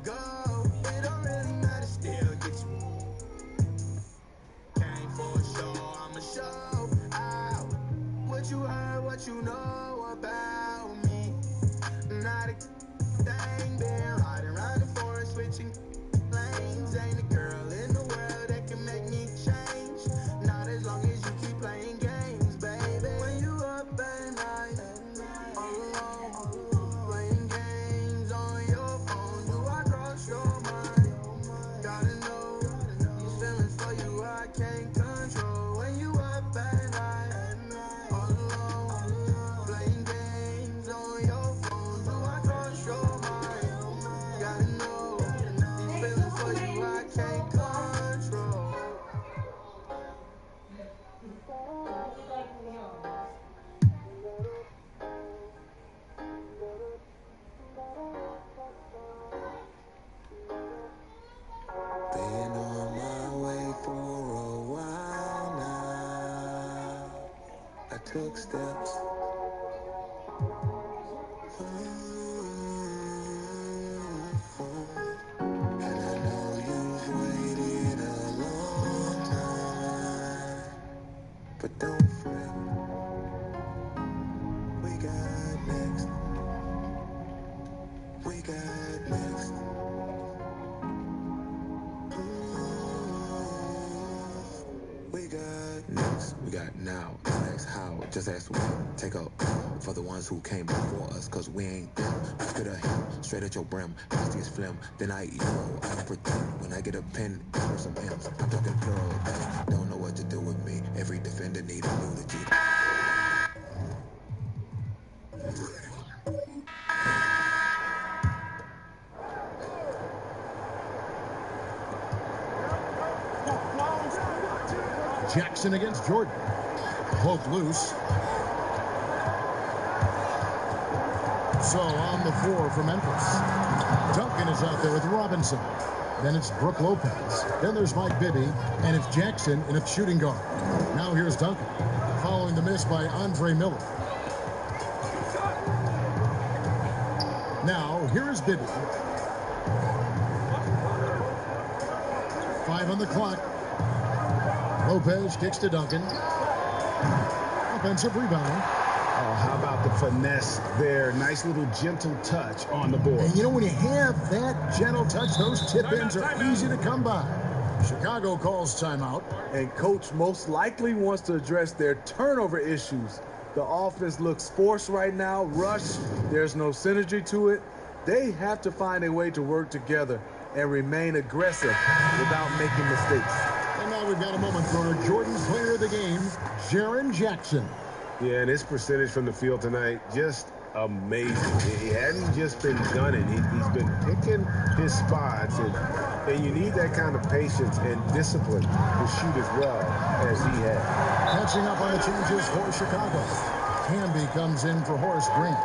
go. It don't really matter, still get you. Came for a show, I'ma show out. What you heard, what you know about me. Not a thing, been riding around the forest, switching lanes. Ain't a girl in the world that can make me change. Not as long as you keep playing games, baby. When you up at night, all alone, playing games on your phone, do I cross your mind? Gotta know these feelings for you I can't control. When you up at night, all alone, playing games on your phone, do I cross your mind? Gotta know these feelings for you I can't control. Been on my way for a while now. I took steps. And I know you've waited a long time. But don't fret, we got next. We got next. We got next, we got now, next how, just ask when, take up for the ones who came before us, cause we ain't them. Straight at him, straight at your brim, nastiest phlegm, then I eat roll, I don't pretend, when I get a pen, it's for some M's, I'm talking plural, they don't know what to do with me, every defender need a eulogy. Jackson against Jordan. Poke loose. So on the floor for Memphis. Duncan is out there with Robinson. Then it's Brook Lopez. Then there's Mike Bibby. And it's Jackson in a shooting guard. Now here's Duncan. Following the miss by Andre Miller. Now here is Bibby. 5 on the clock. Lopez kicks to Duncan. Offensive rebound. Oh, how about the finesse there? Nice little gentle touch on the board. And you know, when you have that gentle touch, those tip-ins are easy to come by. Chicago calls timeout. And coach most likely wants to address their turnover issues. The offense looks forced right now, rushed. There's no synergy to it. They have to find a way to work together and remain aggressive without making mistakes. And now we've got a moment for our Jordan player of the game, Jaren Jackson. Yeah, and his percentage from the field tonight, just amazing. He hadn't just been gunning. He's been picking his spots, and you need that kind of patience and discipline to shoot as well as he had. Catching up on the changes for Chicago. Hamby comes in for Horace Grant,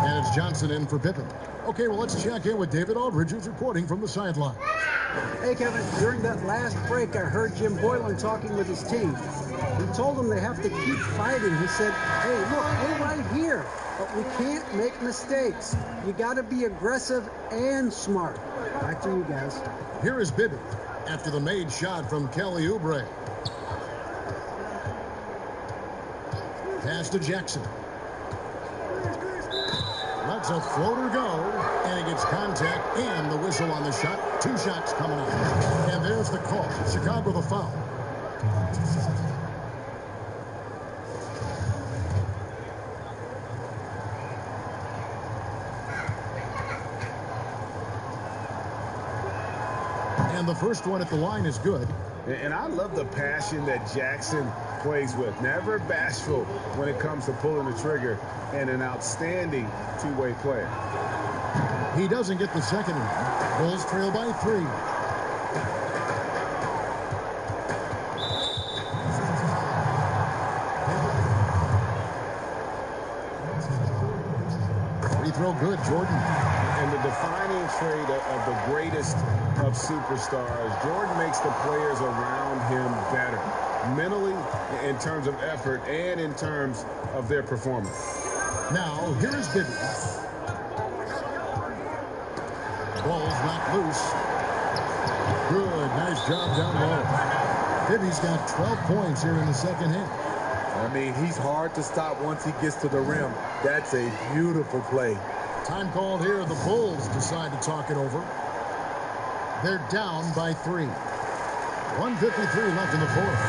and it's Johnson in for Pippen. Okay, well, let's check in with David Aldridge, who's reporting from the sideline. Hey, Kevin, during that last break, I heard Jim Boylan talking with his team. He told them they have to keep fighting. He said, hey, look, we're right here, but we can't make mistakes. You got to be aggressive and smart. Back to you guys. Here is Bibby after the made shot from Kelly Oubre. Pass to Jackson. Lets a floater go, and he gets contact and the whistle on the shot. 2 shots coming up. And there's the call. Chicago the foul. And the first one at the line is good. And I love the passion that Jackson plays with. Never bashful when it comes to pulling the trigger, and an outstanding two-way player. He doesn't get the second one. Bulls trail by 3. Free throw good, Jordan. And the defining trait of the greatest of superstars, Jordan makes the players around him better, mentally, in terms of effort, and in terms of their performance. Now, here is Bibby. Ball's knocked loose. Good, nice job down low. Bibby's got 12 points here in the second half. I mean, he's hard to stop once he gets to the rim. That's a beautiful play. Time called here. The Bulls decide to talk it over. They're down by 3. 1:53 left in the fourth.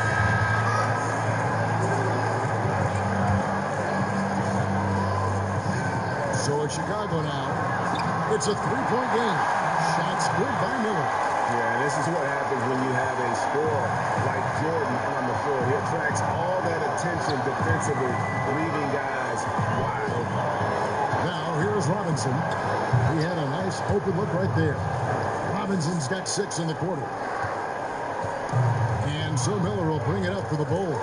So it's Chicago now. It's a three-point game. Shots good by Miller. Yeah, this is what happens when you have a scorer like Jordan on the floor. He attracts all that attention defensively, leaving guys wild. Now here's Robinson. He had a nice open look right there. Robinson's got 6 in the quarter. And so Miller will bring it up for the Bulls.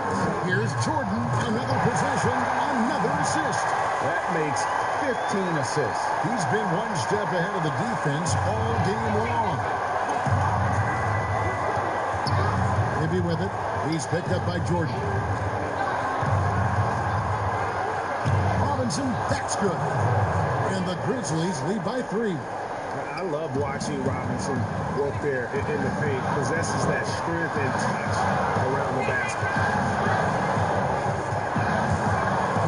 Here's Jordan. Another possession. Another assist. That makes 15 assists. He's been one step ahead of the defense all game long. Maybe with it. He's picked up by Jordan. Robinson, that's good. And the Grizzlies lead by 3. I love watching Robinson work there in the paint. Possesses that strength and touch around the basket.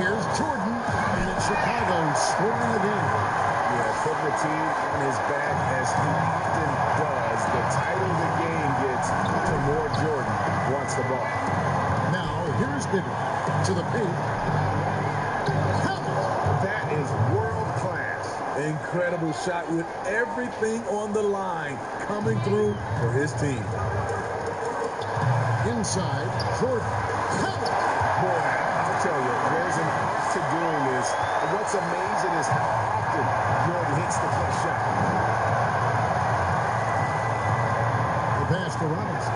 Here's Jordan, and it's Chicago scoring again. Yeah, putting the team on his back as he often does. The tighter the game gets, the more Jordan wants the ball. Now, here's Bibby to the paint. That is world class. Incredible shot with everything on the line coming through for his team. Inside, Jordan. Boy, I'll tell you, there's an art to doing this. And what's amazing is how often Jordan hits the clutch shot. The pass to Robinson.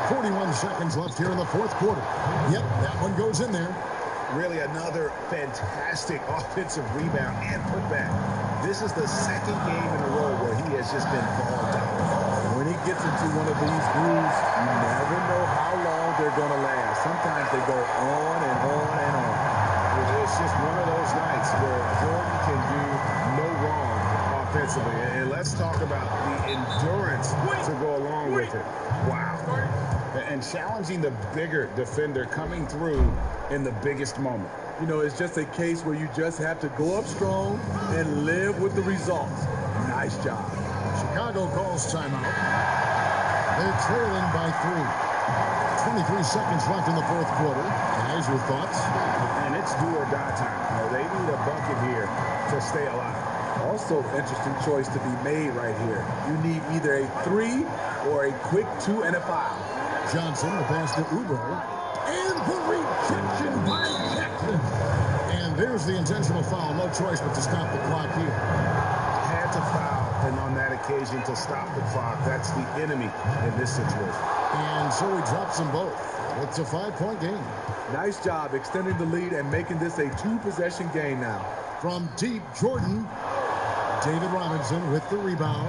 41 seconds left here in the fourth quarter. Yep, that one goes in there. Really another fantastic offensive rebound and putback. This is the second game in a row where he has just been ball down. When he gets into one of these grooves, you never know how long they're going to last. Sometimes they go on and on and on. It's just one of those nights where Jordan can do no wrong offensively. And let's talk about the endurance to go along with it. Wow. And challenging the bigger defender coming through in the biggest moment. You know, it's just a case where you just have to go up strong and live with the results. Nice job. Chicago calls timeout. They're trailing by 3. 23 seconds left in the fourth quarter. Guys, your thoughts? And it's do or die time. You know, they need a bucket here to stay alive. Also, interesting choice to be made right here. You need either a 3 or a quick 2 and a foul. Johnson, the pass to Ugo. And the rejection by Jackson. And there's the intentional foul. No choice but to stop the clock here. Had to foul, and on that occasion to stop the clock. That's the enemy in this situation. And so he drops them both. It's a 5-point game. Nice job extending the lead and making this a 2-possession game now. From deep, Jordan. David Robinson with the rebound.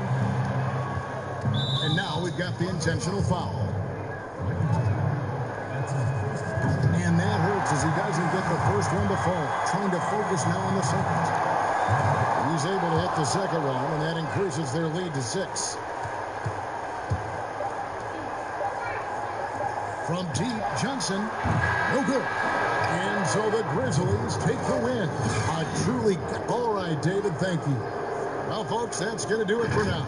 And now we've got the intentional foul. And that hurts as he doesn't get the first one to fall. Trying to focus now on the second. He's able to hit the second one, and that increases their lead to 6. From deep, Johnson, no good. And so the Grizzlies take the win. Truly, all right, David, thank you. Well, folks, that's going to do it for now.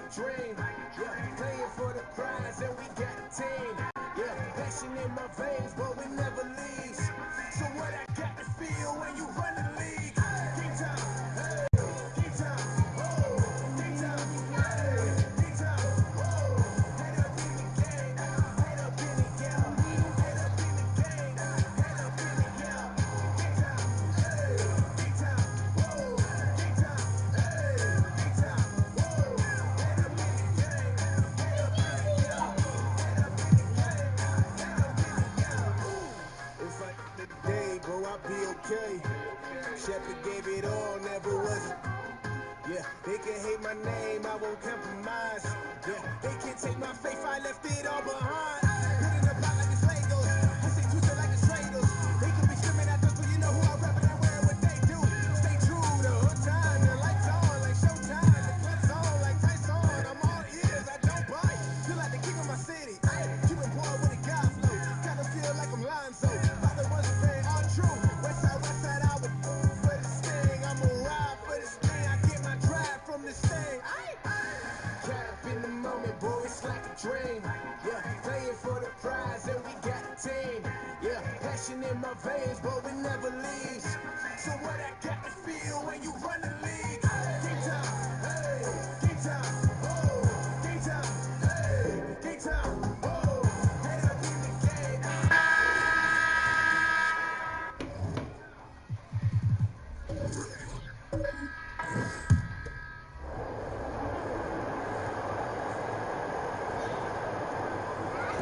a dream. Yeah, playing for the prize and we got a team. Yeah, passion in my veins, but we never leaves. So what I got to feel when you run the league. Game time, hey, game time, oh, game time, hey, game time, oh. Head up in the game, head up in the yell, head up in the game, head up in the yell. Game time, hey, game time, whoa, game time, hey, game time, whoa. Head up in the game, head up in the yell, head up in the game, head up in the yell. If I the day, bro, I'll be okay. Shepherd gave it all, never was. Yeah, they can hate my name, I won't compromise. Yeah, they can't take my faith, I left it all behind. Building the block like it's Legos, I say twisted like it's Trados. They could be screaming at us, but you know who I rap and I wear what they do. Stay true the whole time, the lights on like showtime. The cuts on like Tyson, I'm all ears, I don't bite. Feel like the king of my city, keep it boy with a God flow. Kinda feel like I'm lying, so father was very all true. West side, I would for this thing, I'ma ride for this thing. I get my drive from this thing. Caught up in the moment, boy, it's like a dream. Yeah, playing for the prize and we got a team. Yeah, passion in my veins, but we never leaves. So what I got to feel when you run the league. Game time, hey, game time, oh, game time, hey, game time, oh. Head up in the game.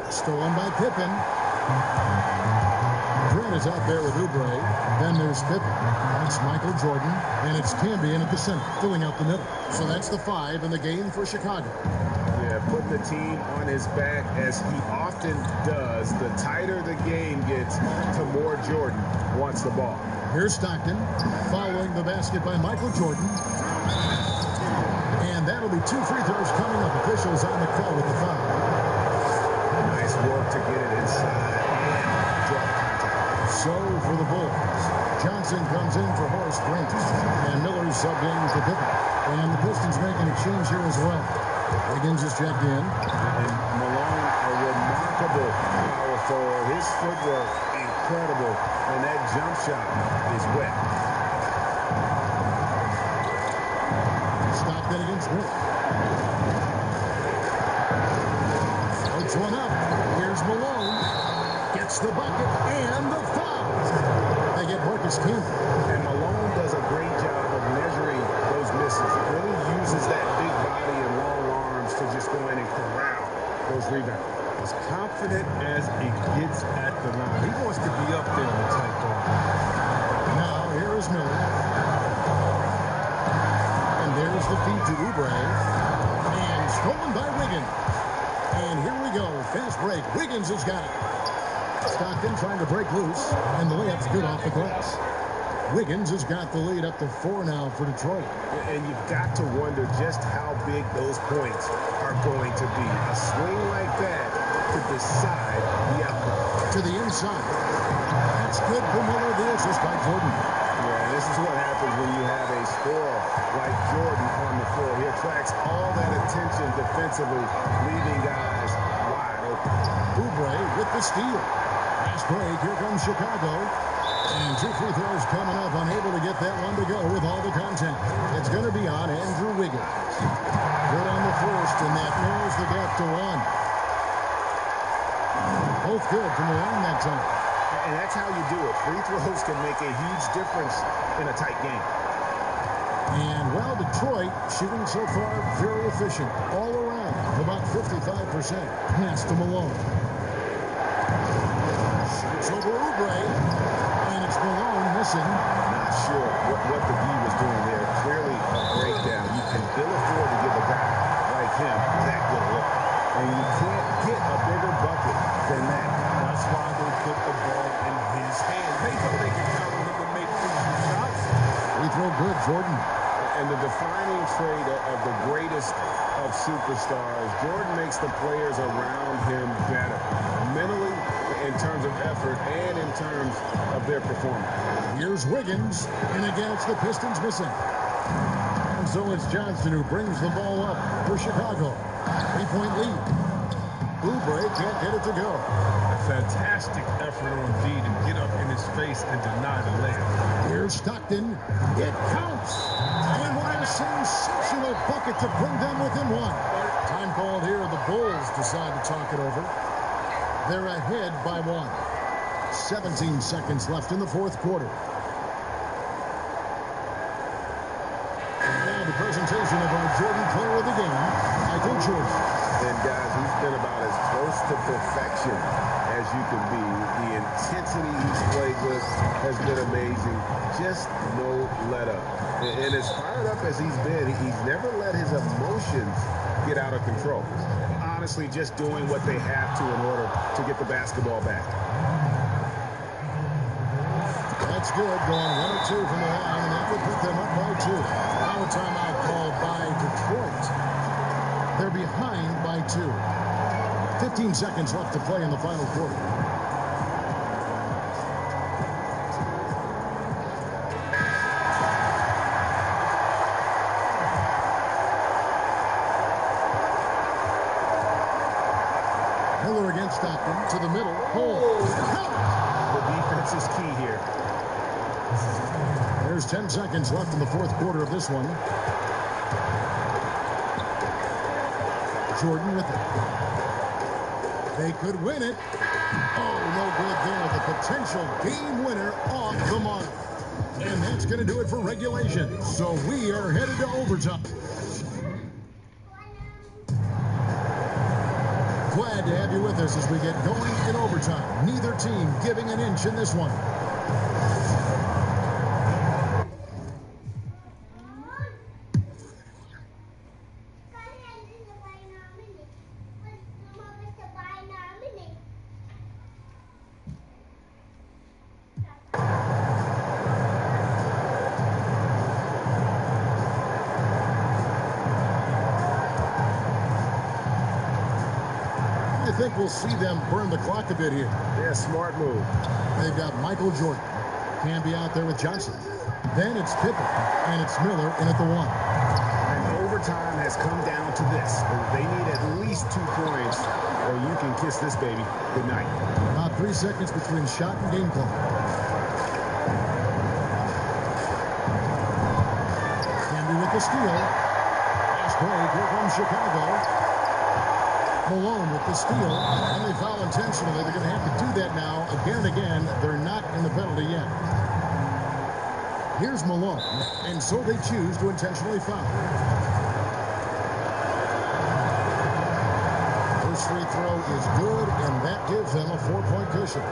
Stolen by Pippen. Grant is out there with Oubre. Then there's Pippen. It's Michael Jordan. And it's Cambion at the center, filling out the middle. So that's the 5 in the game for Chicago. Yeah, putting the team on his back as he often does. The tighter the game gets, the more Jordan wants the ball. Here's Stockton, following the basket by Michael Jordan. And that'll be 2 free throws coming up. Officials on the call with the foul. Nice work to get it inside. So for the Bulls, Johnson comes in for Horace Grant, and Miller's subbed in for Pippen. And the Pistons making a change here as well. Wiggins is checked in. And Malone, a remarkable power forward. His footwork, incredible. And that jump shot is wet. Stockton against Wick. Floats one up. Here's Malone. Gets the bucket and the foul. They get Marcus Camby. And Malone does a great job of measuring those misses. He really uses that big body and long arms to just go in and corral those rebounds. As confident as he gets at the line. He wants to be up there in the tight ball. Now here is Miller. And there's the feed to Oubre. And stolen by Wiggins. And here we go. Fast break. Wiggins has got it. Stockton trying to break loose. And the layup's good off the glass. Wiggins has got the lead up to 4 now for Detroit. And you've got to wonder just how big those points are going to be. A swing like that to decide the outcome. To the inside. That's good for Miller. The assist by Jordan. Yeah, this is what happens when you have a scorer like Jordan on the floor. He attracts all that attention defensively, leaving guys wide open. Oubre with the steal. Fast break. Here comes Chicago. And 2 free throws coming up. Unable to get that one to go with all the contact. It's going to be on Andrew Wiggins. Good on the first, and that narrows the gap to 1. Both good from the line that time. And that's how you do it. Free throws can make a huge difference in a tight game. And, well, Detroit shooting so far very efficient all around. About 55%. Pass to Malone. Shoots over Oubre. And it's Malone missing. Not sure what the D was doing there. Clearly a breakdown. You can ill afford to give a guy like him that good look. And you can't get a bigger bucket than that. That's why they put the ball in his hand. They know they can count on him to make 3 shots. Free throw good, Jordan. And the defining trait of the greatest of superstars, Jordan makes the players around him better. Mentally, in terms of effort, and in terms of their performance. Here's Wiggins, and again it's the Pistons missing. And so it's Johnson who brings the ball up for Chicago. 3-point lead. Oubre can't get it to go. A fantastic effort on D to get up in his face and deny the layup. Here's Stockton. It counts. And what a sensational bucket to bring them within one. Time called here. The Bulls decide to talk it over. They're ahead by 1. 17 seconds left in the fourth quarter. Now the presentation of our Jordan player of the game, Michael Jordan. And guys, he's been about as close to perfection as you can be. The intensity he's played with has been amazing. Just no let up. And as fired up as he's been, he's never let his emotions get out of control. Honestly, just doing what they have to in order to get the basketball back. That's good. Going 1 or 2 from the line, and that would put them up by 2. Now a timeout called by Detroit. They're behind by 2. 15 seconds left to play in the final quarter. Miller against Stockton to the middle. The defense is key here. There's 10 seconds left in the fourth quarter of this one. Jordan with it. They could win it. Oh, no good there. The potential game winner off the mark. And that's going to do it for regulation. So we are headed to overtime. Glad to have you with us as we get going in overtime. Neither team giving an inch in this one. I think we'll see them burn the clock a bit here. Yeah, smart move. They've got Michael Jordan. Can be out there with Johnson. Then it's Pippen, and it's Miller in at the 1. And overtime has come down to this. They need at least 2 points, or you can kiss this baby goodnight. About 3 seconds between shot and game clock. Can be with the steal. Fast break. Here comes Chicago. Malone with the steal, and they foul intentionally. They're going to have to do that now again and again. They're not in the penalty yet. Here's Malone, and so they choose to intentionally foul. First free throw is good, and that gives them a 4-point cushion.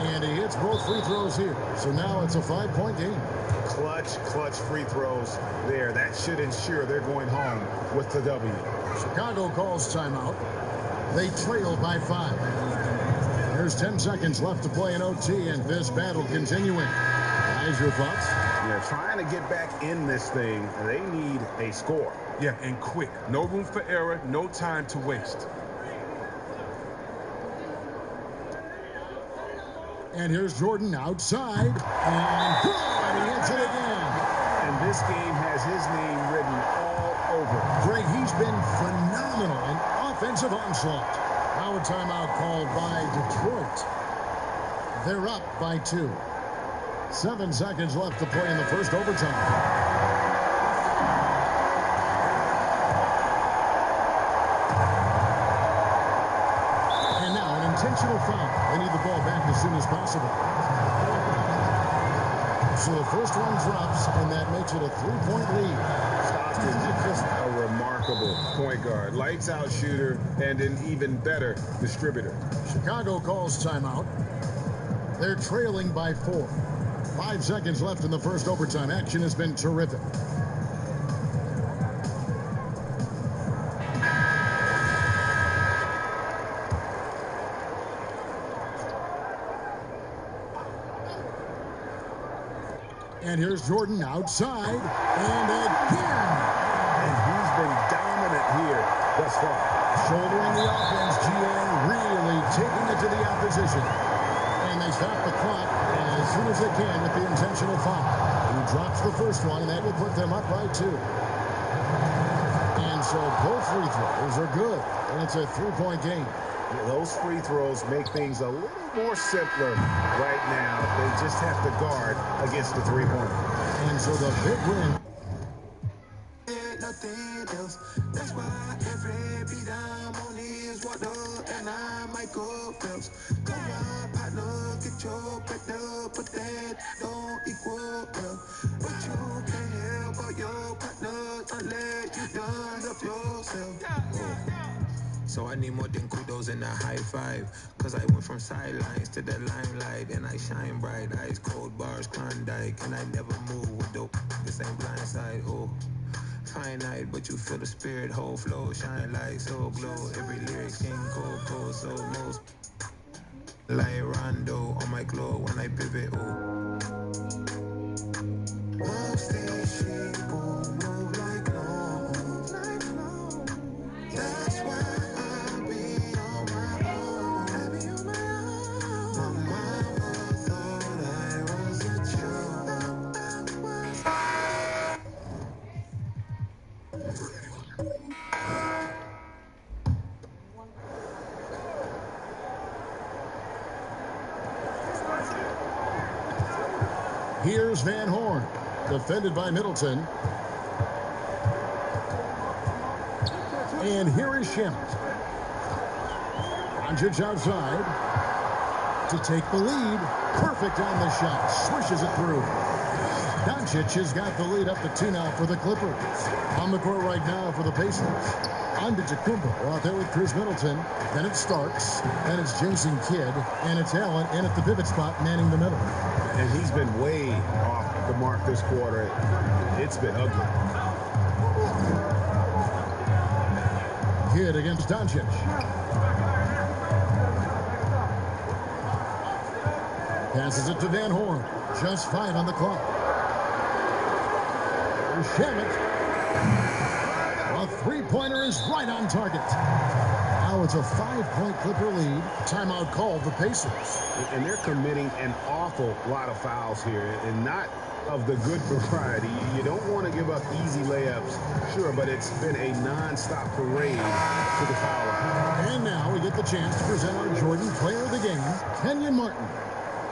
And he hits both free throws here, so now it's a 5-point game. Clutch free throws there. That should ensure they're going home with the W. Chicago calls timeout. They trail by 5. There's 10 seconds left to play in OT, and this battle continuing. Guys, your thoughts? Yeah, trying to get back in this thing, they need a score. Yeah, and quick. No room for error, no time to waste. And here's Jordan outside, and good, and he hits it again. And this game has his name written all over. Greg, he's been phenomenal in offensive onslaught. Now a timeout called by Detroit. They're up by 2. 7 seconds left to play in the first overtime. Intentional foul. They need the ball back as soon as possible. So the first one drops, and that makes it a 3-point lead. Stockton is just a remarkable point guard. Lights out shooter and an even better distributor. Chicago calls timeout. They're trailing by 4. 5 seconds left in the first overtime. Action has been terrific. And here's Jordan outside, and again. And he's been dominant here thus far. Shouldering the offense, GA really taking it to the opposition. And they stop the clock as soon as they can with the intentional foul. He drops the first one, and that will put them up by 2. And so both free throws are good, and it's a 3-point game. Yeah, those free throws make things a little more simpler right now. They just have to guard against the three-pointer. And so the big win. Nothing else. That's why every beat I'm on is what up, and I might go else. Come on, partner, get your breath up, but that don't equal well. But you can't help but your partner unless you done up yourself. So I need more than kudos and a high five. Cause I went from sidelines to the limelight, and I shine bright. Ice cold bars, Klondike, and I never move with dope. This ain't blindside, oh. Finite, but you feel the spirit, whole flow, shine like so glow. Every lyric king cold, so most like Rondo on my glow when I pivot, oh. Most these people move like clones. That's why I be on my own. I be on my own. My mama thought I was a joke. Here's Van Horn, defended by Middleton. And here is Shamet. Doncic outside to take the lead. Perfect on the shot. Swishes it through. Doncic has got the lead up to 2 now for the Clippers. On the court right now for the Pacers. Antetokounmpo out there with Chris Middleton. Then it's Starks. Then it's Jason Kidd. And it's Allen in at the pivot spot, manning the middle. And he's been way off the mark this quarter. It's been ugly. Kidd against Doncic. Passes it to Van Horn. Just 5 on the clock. Shamet. A three-pointer is right on target. Now it's a 5-point Clipper lead. Timeout called the Pacers. And they're committing an awful lot of fouls here, and not of the good variety. You don't want to give up easy layups, sure, but it's been a non-stop parade to the foul line. And now we get the chance to present our Jordan Player of the Game, Kenyon Martin.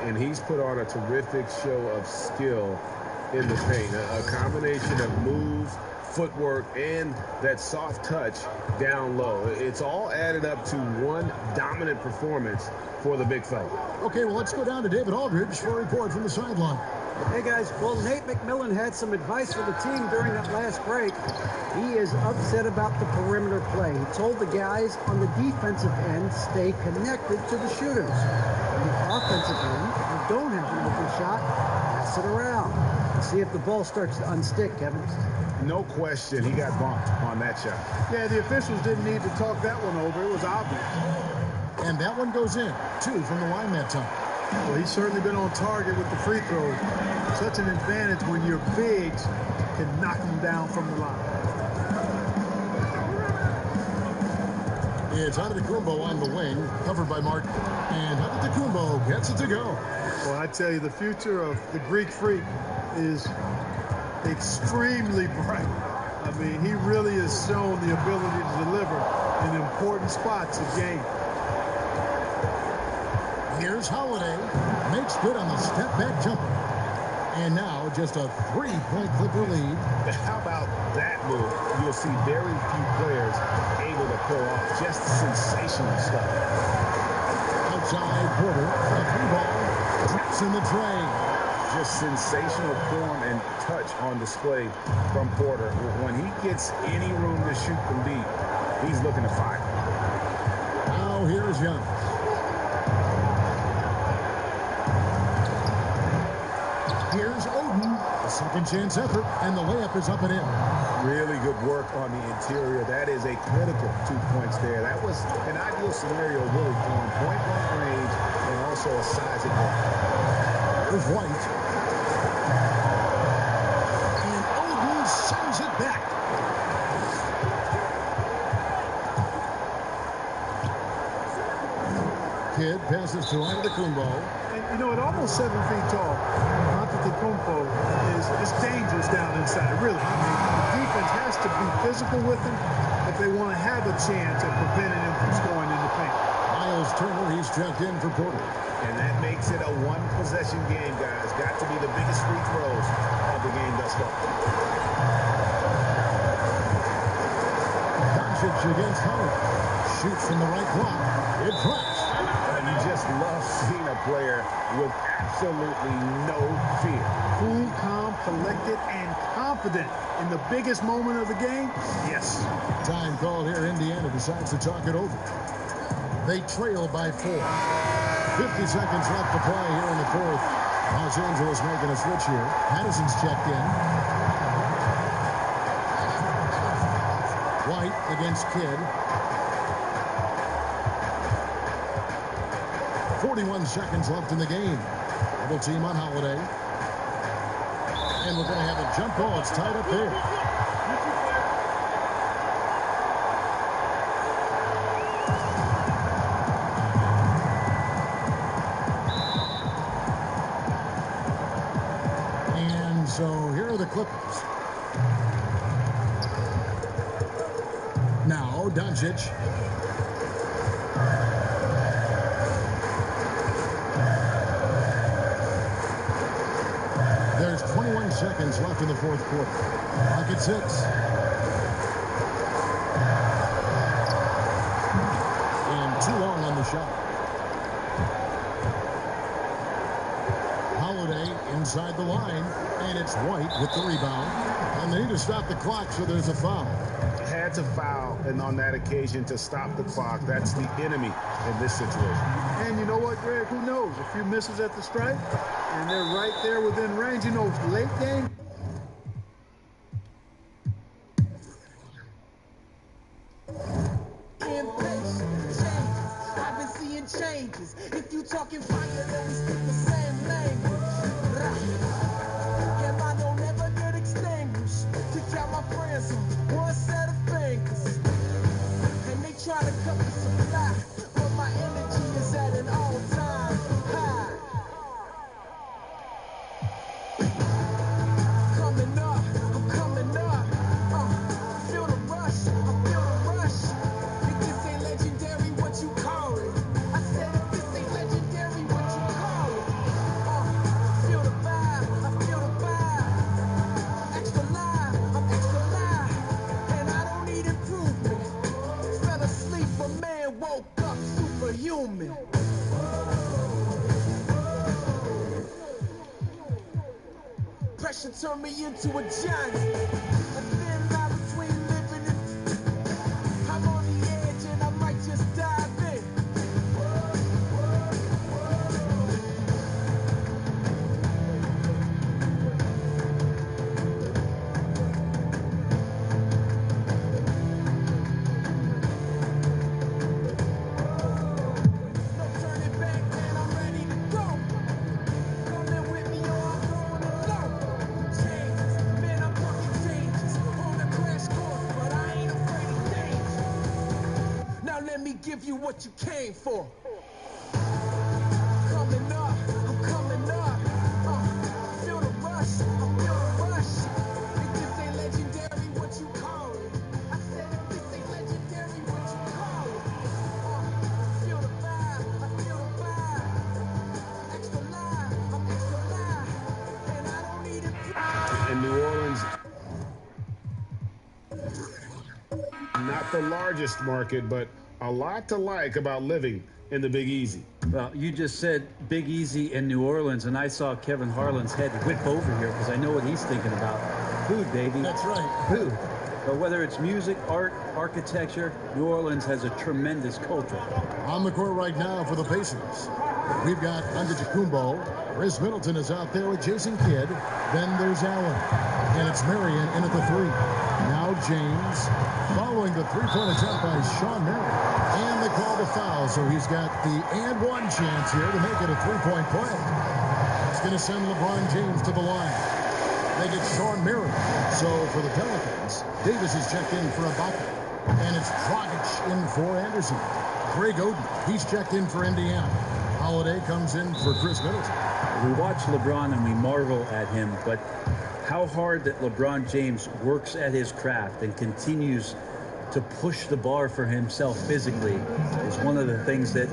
And he's put on a terrific show of skill in the paint. A combination of moves, footwork, and that soft touch down low. It's all added up to one dominant performance for the big fella. Okay, well, let's go down to David Aldridge for a report from the sideline. Hey, guys. Well, Nate McMillan had some advice for the team during that last break. He is upset about the perimeter play. He told the guys on the defensive end stay connected to the shooters. On the offensive end, if you don't have an open shot, pass it around. See if the ball starts to unstick, Kevin. No question, he got bumped on that shot. Yeah, the officials didn't need to talk that one over. It was obvious. And that one goes in. 2 from the line that time. Well, he's certainly been on target with the free throw. Such an advantage when your bigs can knock them down from the line. It's Antetokounmpo on the wing, covered by Martin. And Antetokounmpo gets it to go. Well, I tell you, the future of the Greek Freak is extremely bright. I mean, he really has shown the ability to deliver in important spots of game. Here's Holiday. Makes good on the step-back jumper. And now just a 3-point Clipper lead. How about that move? You'll see very few players able to pull off just sensational stuff. Outside Porter, a 3-ball, drops in the tray. Just sensational form and touch on display from Porter. When he gets any room to shoot from deep, he's looking to fire. Now here's Young. Here's Oden, a second chance effort, and the layup is up and in. Really good work on the interior. That is a critical 2 points there. That was an ideal scenario really from point-blank range and also a size advantage. There's White. And Oden sends it back. Kidd passes to Antetokounmpo. And, you know, at almost 7 feet tall, Antetokounmpo is dangerous down inside, really. I mean, the defense has to be physical with him if they want to have a chance at preventing him from scoring in the paint. Miles Turner, he's checked in for Porter. And that makes it a one-possession game, guys. Got to be the biggest free throws of the game thus far. Doncic against Howard. Shoots from the right block. It drops. You just love seeing a player with absolutely no fear. Cool, calm, collected, and confident in the biggest moment of the game. Yes. Time called here. Indiana decides to talk it over. They trail by 4. 50 seconds left to play here in the fourth. Los Angeles making a switch here. Patterson's checked in. White against Kidd. 41 seconds left in the game. Double team on Holiday. And we're going to have a jump ball. It's tied up there. And so here are the Clippers. Now, Doncic. There's 21 seconds left in the fourth quarter. Clock at 6. And too long on the shot. Holiday inside the line, and it's White with the rebound. And they need to stop the clock, so there's a foul. Had to foul, and on that occasion to stop the clock. That's the enemy in this situation. And you know what, Greg? Who knows? A few misses at the stripe, and they're right there within range. You know, late game. I've been seeing changes. If you talking fire, then we speak the same language. Yeah, mine don't ever get extinguished. To count my friends on one set of fingers. And they try to cut the supply, but my energy is at an all-time high. Coming up, I'm coming up. Feel the rush, I feel the rush. If this ain't legendary, what you call it? I said if this ain't legendary, what you call it? Feel the vibe, I feel the vibe. Extra live, I'm extra live. And I don't need improvement. Fell asleep, a man woke up superhuman. Pressure turned me into a giant. A thin line between living and I'm on the edge and I might just dive in. No turning back, man, I'm ready to go. Coming with me or I'm going alone. Changes, man, I'm working changes. On a crash course, but I ain't afraid of danger. Now let me give you what you came for. Coming up, I'm coming up. Feel the rush, I feel the rush. If this ain't legendary, what you call it? I said if this ain't legendary, what you call it? Feel the vibe, I feel the vibe. Extra live, I'm extra live. And I don't need it. In New Orleans, not the largest market, but a lot to like about living in the Big Easy. Well, you just said Big Easy in New Orleans, and I saw Kevin Harlan's head whip over here because I know what he's thinking about. Food, baby. That's right. Food. But whether it's music, art, architecture, New Orleans has a tremendous culture. On the court right now for the Pacers. We've got Antetokounmpo. Chris Middleton is out there with Jason Kidd. Then there's Allen. And it's Marion in at the 3. Now James. Following the three-point attempt by Sean Marion. And they call the foul, so he's got the and one chance here to make it a three-point play. It's going to send LeBron James to the line. They get Sean Marion. So for the Pelicans, Davis is checked in for Ibaka. And it's Dragic in for Anderson. Greg Oden, he's checked in for Indiana. Holiday comes in for Chris Middleton. We watch LeBron and we marvel at him, but how hard that LeBron James works at his craft and continues to push the bar for himself physically is one of the things that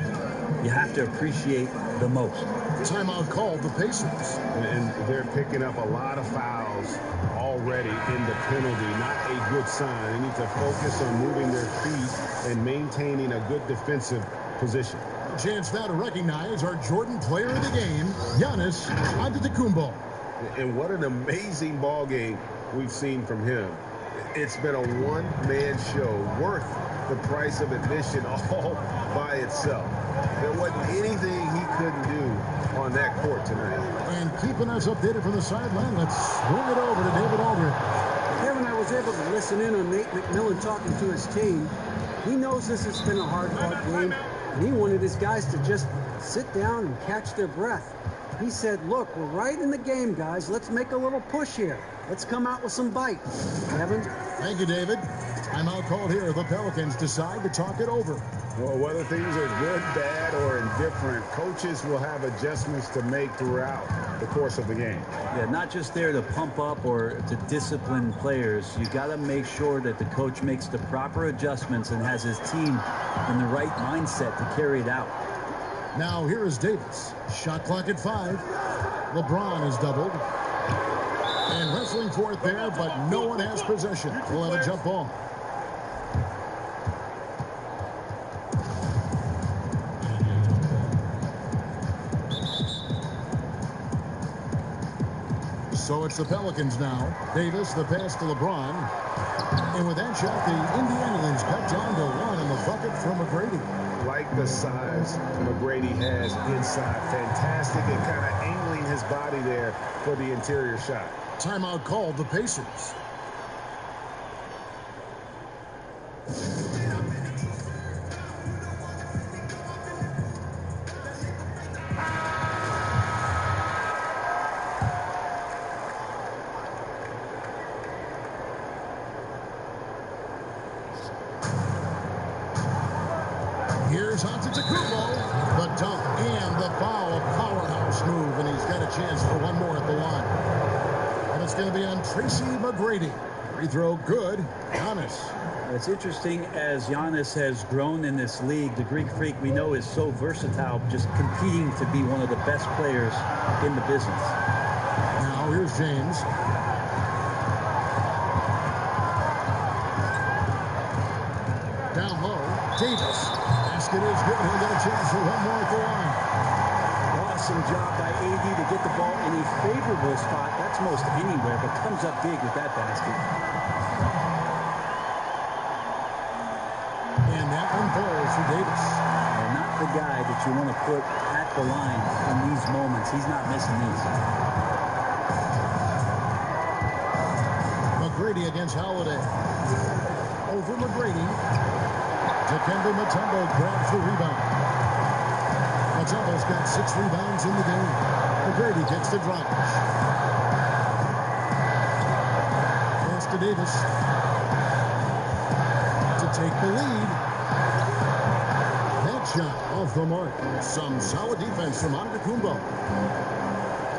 you have to appreciate the most. Timeout called the Pacers. And they're picking up a lot of fouls already in the penalty. Not a good sign. They need to focus on moving their feet and maintaining a good defensive position. Chance now to recognize our Jordan player of the game, Giannis Antetokounmpo. And what an amazing ball game we've seen from him. It's been a one-man show worth the price of admission all by itself. There wasn't anything he couldn't do on that court tonight. And keeping us updated from the sideline, let's swing it over to David Aldridge. Kevin, I was able to listen in on Nate McMillan talking to his team. He knows this has been a hard-fought game, and he wanted his guys to just sit down and catch their breath. He said, look, we're right in the game, guys. Let's make a little push here. Let's come out with some bite. Kevin? Thank you, David. Timeout called here. The Pelicans decide to talk it over. Well, whether things are good, bad, or indifferent, coaches will have adjustments to make throughout the course of the game. Yeah, not just there to pump up or to discipline players. You got to make sure that the coach makes the proper adjustments and has his team in the right mindset to carry it out. Now here is Davis. Shot clock at 5. LeBron is doubled. And wrestling for it there, but no one has possession. We'll have a jump ball. So it's the Pelicans now. Davis, the pass to LeBron. And with that shot, the Indians cut down to 1 in the bucket from McGrady. Like the size McGrady has inside. Fantastic and kind of angling his body there for the interior shot. Timeout called the Pacers. Here's Antetokounmpo, the dunk and the foul, powerhouse move, and he's got a chance for one more at the line. And it's going to be on Tracy McGrady. Free throw good. Giannis. It's interesting as Giannis has grown in this league. The Greek Freak we know is so versatile, just competing to be one of the best players in the business. Now here's James. Down low, Davis. Basket is good. He'll get a chance for one more at the line. Awesome job by AD to get the ball in a favorable spot. That's most anywhere, but comes up big with that basket. And that one falls for Davis. And not the guy that you want to put at the line in these moments. He's not missing these. McGrady against Holiday. Over McGrady. Dikembe Mutombo grabs the rebound. Mutombo's got 6 rebounds in the game. McGrady gets the drive. Pass to Davis. To take the lead. That shot off the mark. Some solid defense from Antetokounmpo.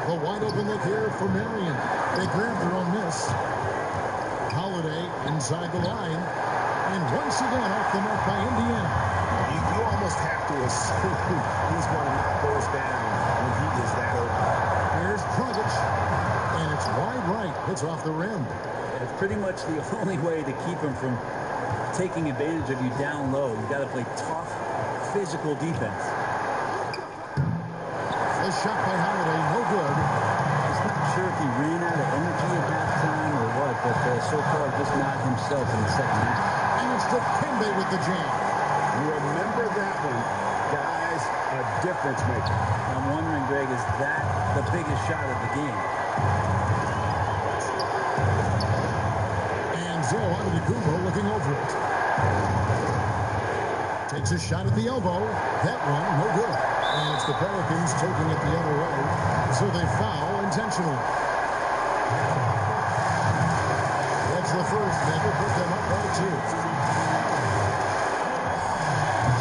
The wide open look here for Marion. They grab their own miss. Holiday inside the line. And once again off the mark by Indiana. You almost have to assume he's going to knock those down when he is that open. Here's Dragic. And it's wide right. Hits off the rim. It's pretty much the only way to keep him from taking advantage of you down low. You got to play tough, physical defense. The shot by Holiday, no good. Just not sure if he ran out of energy at halftime or what, but so far just not himself in the second half. And it's Dikembe with the jam. Remember that one, guys, a difference maker. I'm wondering, Greg, is that the biggest shot of the game? And Antetokounmpo looking over it. Takes a shot at the elbow. That one, no good. And it's the Pelicans taking it the other way. So they foul intentionally. That's the first. That will put them up by 2.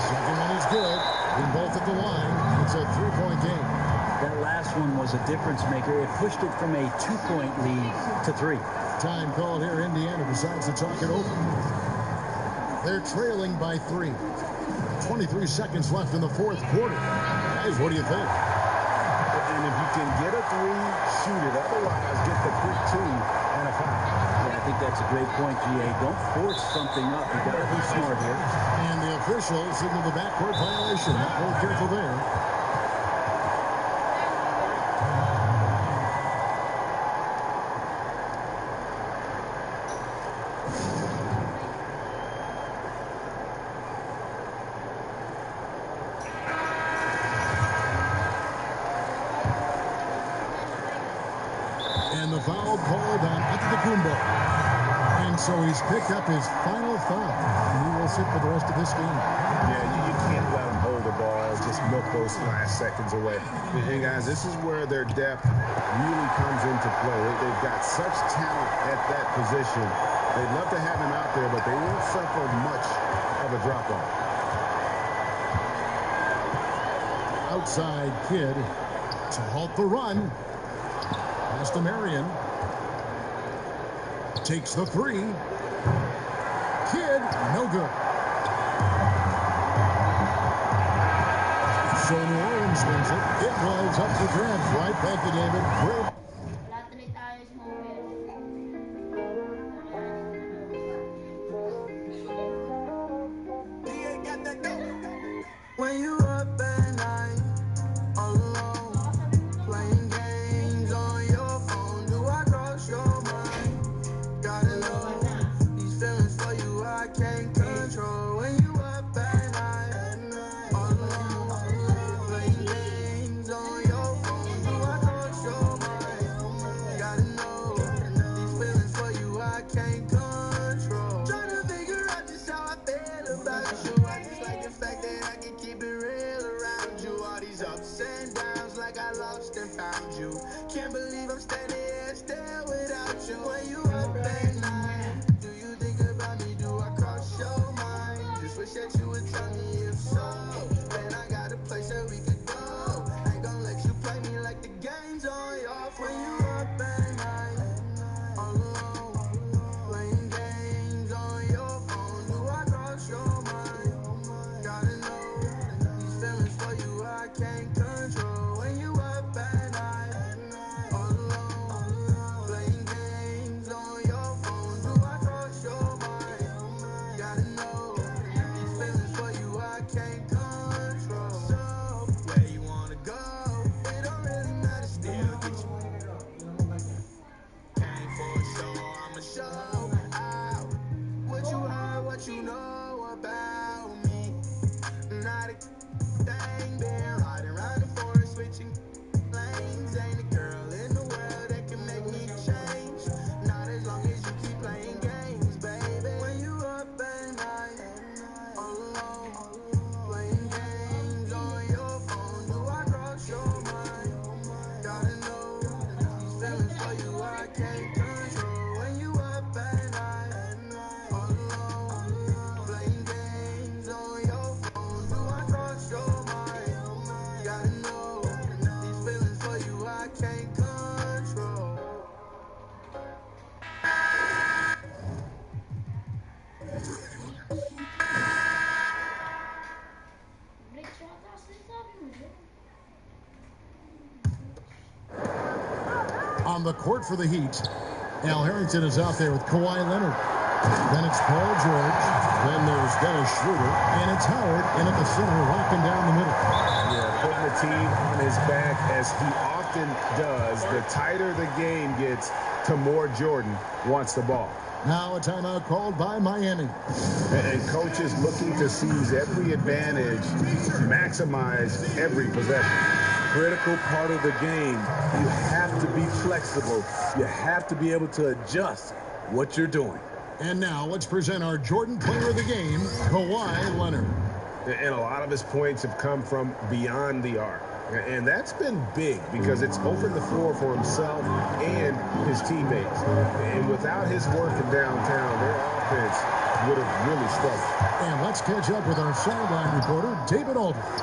Second one is good. In both at the line. It's a 3-point game. That last one was a difference maker. It pushed it from a 2-point lead to 3. Time called here. Indiana decides to talk it over. They're trailing by 3. 23 seconds left in the fourth quarter. Guys, what do you think? And if you can get a 3, shoot it. Otherwise, get the quick 2 and a foul. Yeah, I think that's a great point, GA. Don't force something up. You got to be smart here. And the officials signal the backcourt violation. Not real careful there. And the foul called on Antetokounmpo. And so he's picked up his final foul. He will sit for the rest of this game. Yeah, you can't let them hold the ball, just milk those last seconds away. And guys, this is where their depth really comes into play. They've got such talent at that position. They'd love to have him out there, but they won't suffer much of a drop-off. Outside Kid to halt the run. Pass to Marion. Takes the 3. Kid, no good. So New Orleans wins it. It was up for grabs. Right back to David. Great. When you up at night, all alone, playing games on your phone, do I cross your mind? Gotta know these feelings for you I can't control. When you up at night, all alone, playing games on your phone, do I cross your mind? Gotta know these feelings for you I can't control. Trying to figure out just how I feel about you. I just like the fact that I can keep it real around you. All these ups and downs like I lost and found you. Can't believe I'm standing here still without you. When you up at night, do you think about me? Do I cross your mind? Just wish that you would tell me if so. Then I got a place that we could go. Ain't gonna let you play me like the game's on your off. When you up at night, all alone, playing games on your phone, do I cross your mind? Gotta know these feelings for you I can't control. When you up at night, all alone, playing games on your phone, do I cross your mind? Gotta know these feelings for you I can't control. So where you wanna go? It don't really matter. Still get you. Came for a show, I'ma show out. What you heard, what you know about me. Not a thing, been riding around the forest, switching lanes. Ain't a girl in the world that can make me change. Not as long as you keep playing games, baby. When you up at night, all alone, playing games on your phone, do I cross your mind? Gotta know these feelings for you I can't control. When you up at night, all alone, playing games on your phone, do I cross your mind? Gotta know these feelings for you I can't control. On the court for the Heat, Al Harrington is out there with Kawhi Leonard. Then it's Paul George. Then there's Dennis Schroeder. And it's Howard in at the center, rocking down the middle. Yeah, putting the team on his back as he often does. The tighter the game gets, the more Jordan wants the ball. Now a timeout called by Miami. And coach is looking to seize every advantage, maximize every possession. Critical part of the game. You have to be flexible. You have to be able to adjust what you're doing. And now let's present our Jordan Player of the Game, Kawhi Leonard. And a lot of his points have come from beyond the arc. And that's been big because it's opened the floor for himself and his teammates. And without his work from downtown, their offense would have really struggled. And let's catch up with our sideline reporter, David Aldridge.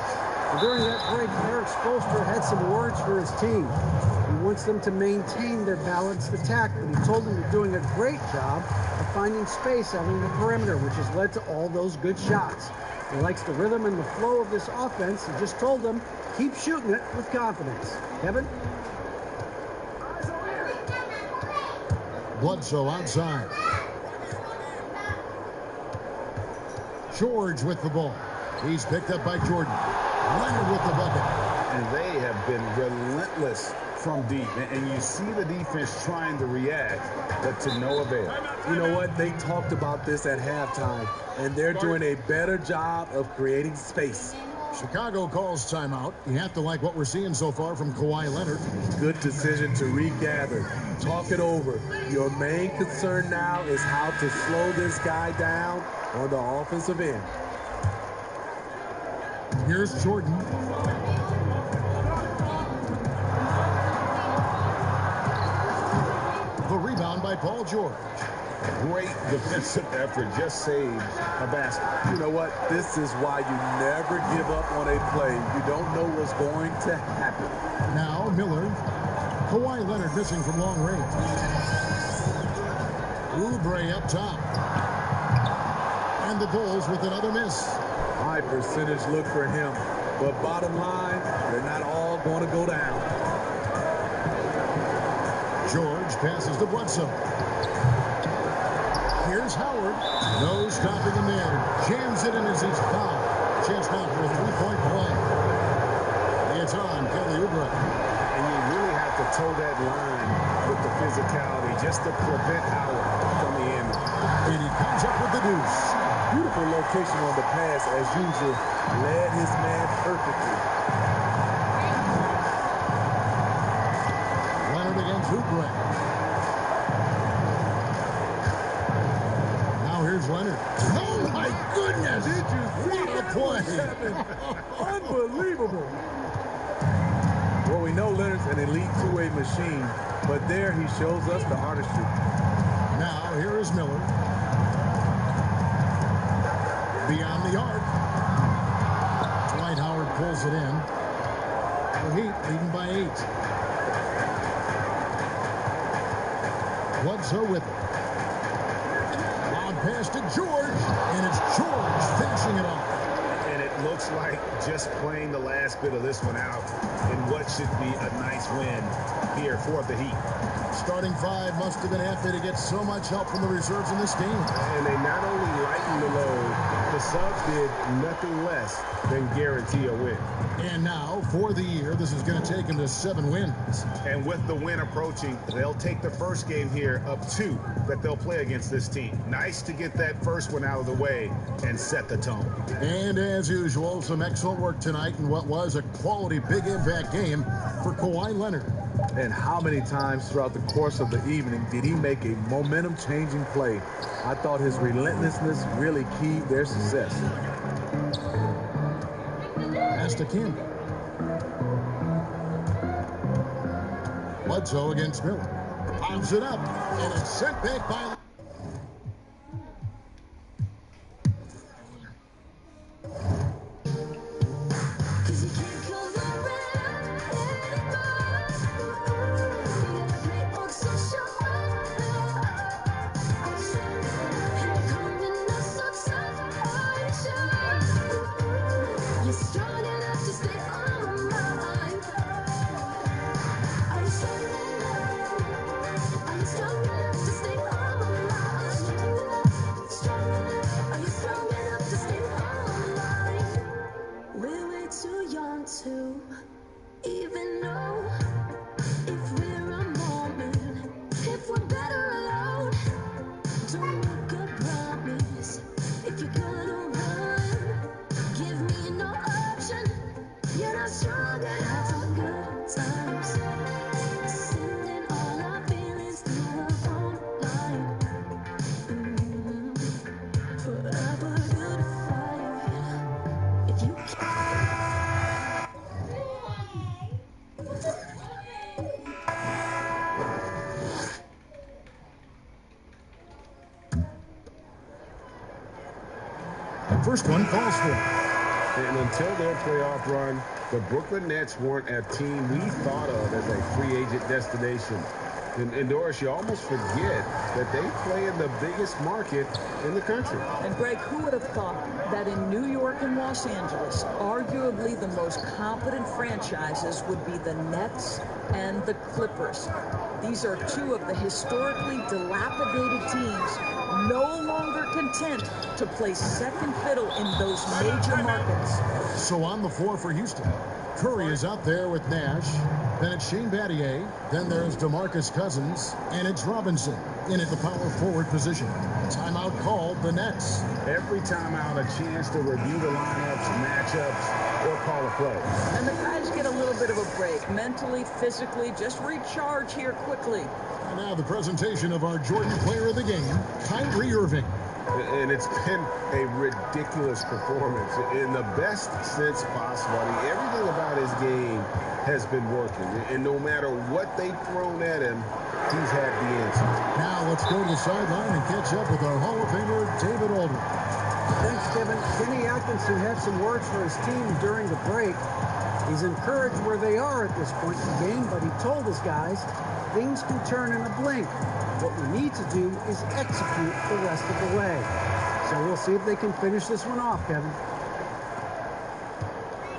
And during that break, Eric Spoelstra had some words for his team. He wants them to maintain their balanced attack, but he told them they're doing a great job of finding space out on the perimeter, which has led to all those good shots. He likes the rhythm and the flow of this offense. He just told them, keep shooting it with confidence. Kevin? Bledsoe outside. George with the ball. He's picked up by Jordan. Leonard with the bucket. And they have been relentless from deep. And you see the defense trying to react, but to no avail. You know what? They talked about this at halftime, and they're doing a better job of creating space. Chicago calls timeout. You have to like what we're seeing so far from Kawhi Leonard. Good decision to regather. Talk it over. Your main concern now is how to slow this guy down on the offensive end. Here's Jordan. The rebound by Paul George. Great defensive effort, just saved a basket. You know what? This is why you never give up on a play. You don't know what's going to happen. Now Miller. Kawhi Leonard missing from long range. Oubre up top. And the Bulls with another miss. High percentage look for him. But bottom line, they're not all going to go down. George passes to Bledsoe. Here's Howard. No stopping him there. Jams it in as he's fouled. Chance now for a three-point play. It's on Kelly Oubre. And you really have to toe that line with the physicality just to prevent Howard from the end. And he comes up with the deuce. Beautiful location on the pass, as usual. Led his man perfectly. Leonard against Oubre. Now here's Leonard. Oh my goodness! Did you see that play? Unbelievable. Well, we know Leonard's an elite two-way machine, but there he shows us the artistry. Now here is Miller. Beyond the arc. Dwight Howard pulls it in. The Heat leading by 8. Bledsoe with it. Long pass to George, and it's George finishing it off. And it looks like just playing the last bit of this one out in what should be a nice win here for the Heat. Starting 5 must have been happy to get so much help from the reserves in this game. And they not only lightened the load, the subs did nothing less than guarantee a win. And now, for the year, this is going to take them to 7 wins. And with the win approaching, they'll take the first game here of 2 that they'll play against this team. Nice to get that first one out of the way and set the tone. And as usual, some excellent work tonight in what was a quality big impact game for Kawhi Leonard. And how many times throughout the course of the evening did he make a momentum-changing play? I thought his relentlessness really keyed their success. Pass to King. Bledsoe against Miller. Pops it up, and it's sent back by... First one falls for. And until their playoff run, the Brooklyn Nets weren't a team we thought of as a free agent destination. And Doris, you almost forget that they play in the biggest market in the country. And Greg, who would have thought that in New York and Los Angeles, arguably the most competent franchises would be the Nets and the Clippers. These are two of the historically dilapidated teams no longer content to play second fiddle in those major markets. So on the floor for Houston, Curry is out there with Nash. Then it's Shane Battier. Then there's DeMarcus Cousins. And it's Robinson in at the power forward position. Timeout called the Nets. Every timeout, a chance to review the lineups, matchups, or call a play. And the guys get a little bit of a break, mentally, physically, just recharge here quickly. And now the presentation of our Jordan Player of the Game, Kyrie Irving. And it's been a ridiculous performance in the best sense possible. I mean, everything about his game has been working. And no matter what they've thrown at him, he's had the answer. Now let's go to the sideline and catch up with our Hall of Famer, David Aldridge. Thanks, Kevin. Kenny Atkinson had some words for his team during the break. He's encouraged where they are at this point in the game, but he told his guys things can turn in a blink. What we need to do is execute the rest of the way. So we'll see if they can finish this one off, Kevin.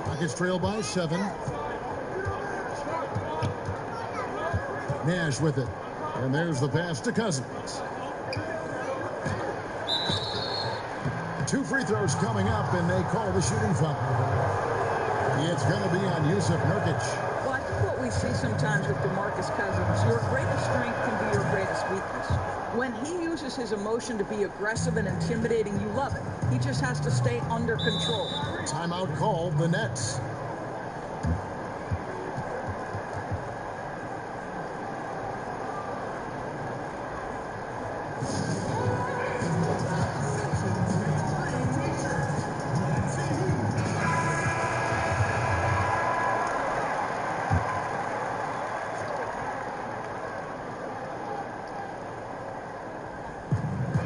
Rockets trail by 7. Nash with it. And there's the pass to Cousins. 2 free throws coming up, and they call the shooting foul. It's going to be on Yusuf Nurkic. Well, I think what we see sometimes with DeMarcus Cousins, your greatest strength can be your greatest weakness. When he uses his emotion to be aggressive and intimidating, you love it. He just has to stay under control. Timeout called the Nets.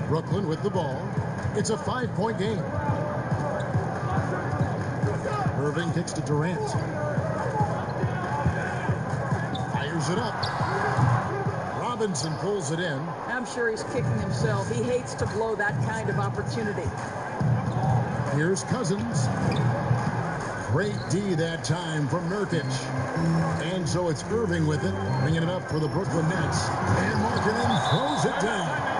Brooklyn with the ball. It's a 5-point game. Irving kicks to Durant. Fires it up. Robinson pulls it in. I'm sure he's kicking himself. He hates to blow that kind of opportunity. Here's Cousins. Great D that time from Nurkic. And so it's Irving with it, bringing it up for the Brooklyn Nets. And Markkanen throws it down.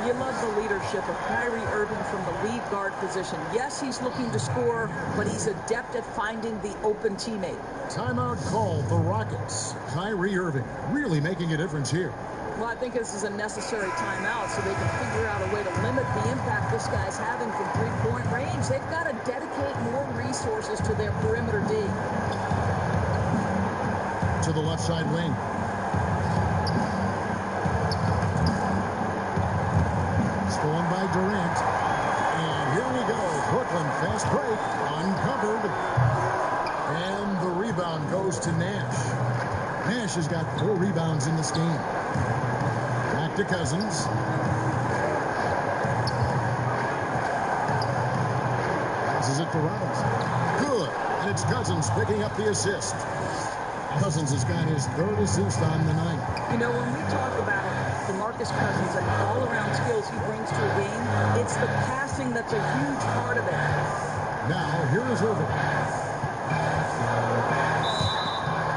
You love the leadership of Kyrie Irving from the lead guard position. Yes, he's looking to score, but he's adept at finding the open teammate. Timeout called the Rockets. Kyrie Irving really making a difference here. Well, I think this is a necessary timeout so they can figure out a way to limit the impact this guy's having from three-point range. They've got to dedicate more resources to their perimeter D. To the left side wing. Stolen by Durant. And here we go. Brooklyn fast break. Uncovered. And the rebound goes to Nash. Nash has got 4 rebounds in this game. Back to Cousins. Passes it to Robinson. Good. And it's Cousins picking up the assist. Cousins has got his 3rd assist on the night. You know, when we talk about DeMarcus Cousins and the all-around skills he brings to a game, it's the passing that's a huge part of it. Now, here is Irving.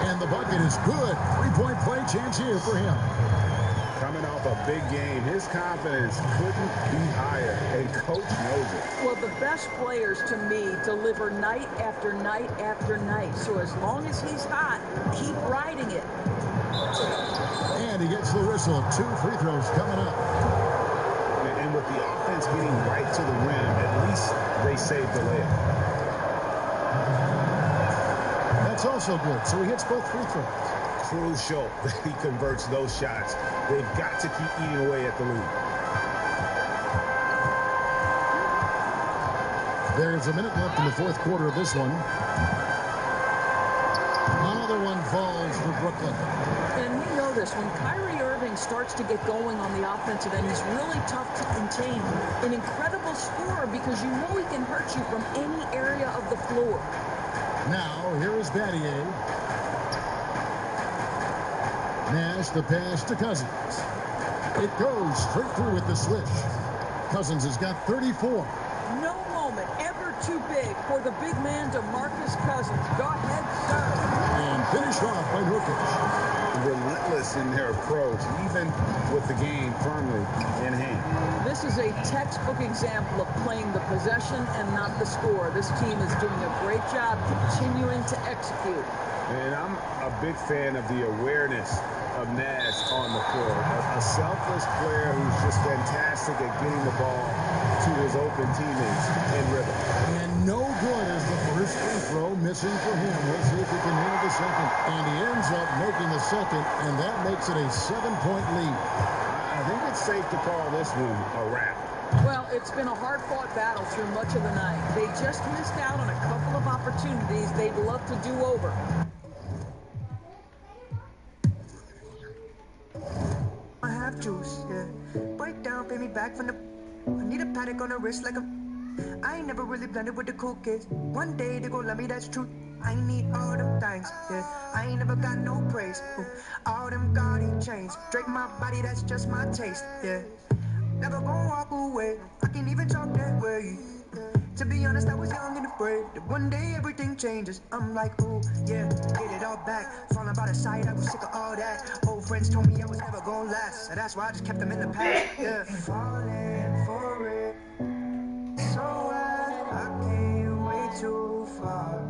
And the bucket is good. 3-point play chance here for him. Coming off a big game, his confidence couldn't be higher, and coach knows it. Well, the best players, to me, deliver night after night after night. So as long as he's hot, keep riding it. And he gets the whistle. 2 free throws coming up. And with the offense getting right to the rim, at least they saved the layup. That's also good. So he hits both free throws. Crucial that he converts those shots. They've got to keep eating away at the lead. There's a minute left in the 4th quarter of this one. Another one falls for Brooklyn. And you know this, when Kyrie Irving starts to get going on the offensive end, he's really tough to contain. An incredible scorer because you know he can hurt you from any area of the floor. Now, here is Battier. Nash, the pass to Cousins. It goes straight through with the switch. Cousins has got 34. No moment ever too big for the big man, DeMarcus Cousins. Go ahead, sir. And finished off by Nurkic. Relentless in their approach, even with the game firmly in hand. This is a textbook example of playing the possession and not the score. This team is doing a great job continuing to execute. And I'm a big fan of the awareness of Nash on the court. A selfless player who's just fantastic at getting the ball to his open teammates in rhythm. And no good as the first free throw missing for him. Let's see if he can handle the second. And he ends up making the second, and that makes it a 7-point lead. I think it's safe to call this one a wrap. Well, it's been a hard-fought battle through much of the night. They just missed out on a couple of opportunities they'd love to do over. I have juice, yeah. Break down, pay me back from the... I need a paddock on the wrist like a... I ain't never really blended with the cool kids. One day they gon' love me, that's true. I need all them things, yeah. I ain't never got no praise. All them gaudy chains. Drape my body, that's just my taste, yeah. Never gon' walk away. I can't even talk that way. To be honest, I was young and afraid that one day everything changes. I'm like, ooh, yeah, get it all back. Falling by the side, I was sick of all that. Old friends told me I was never gonna last, so that's why I just kept them in the past, yeah. Falling for it, so I came way too far.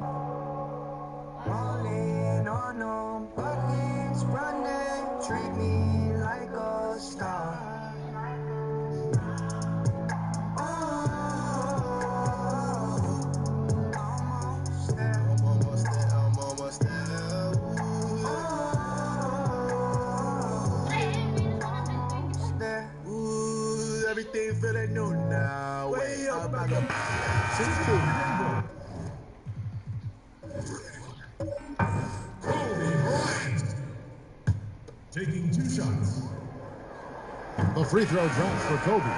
All in on them, buckets running, treat me like a star. Everything feeling new now. Way up, I got 16. Taking 2 shots. The free throw drops for Kobe.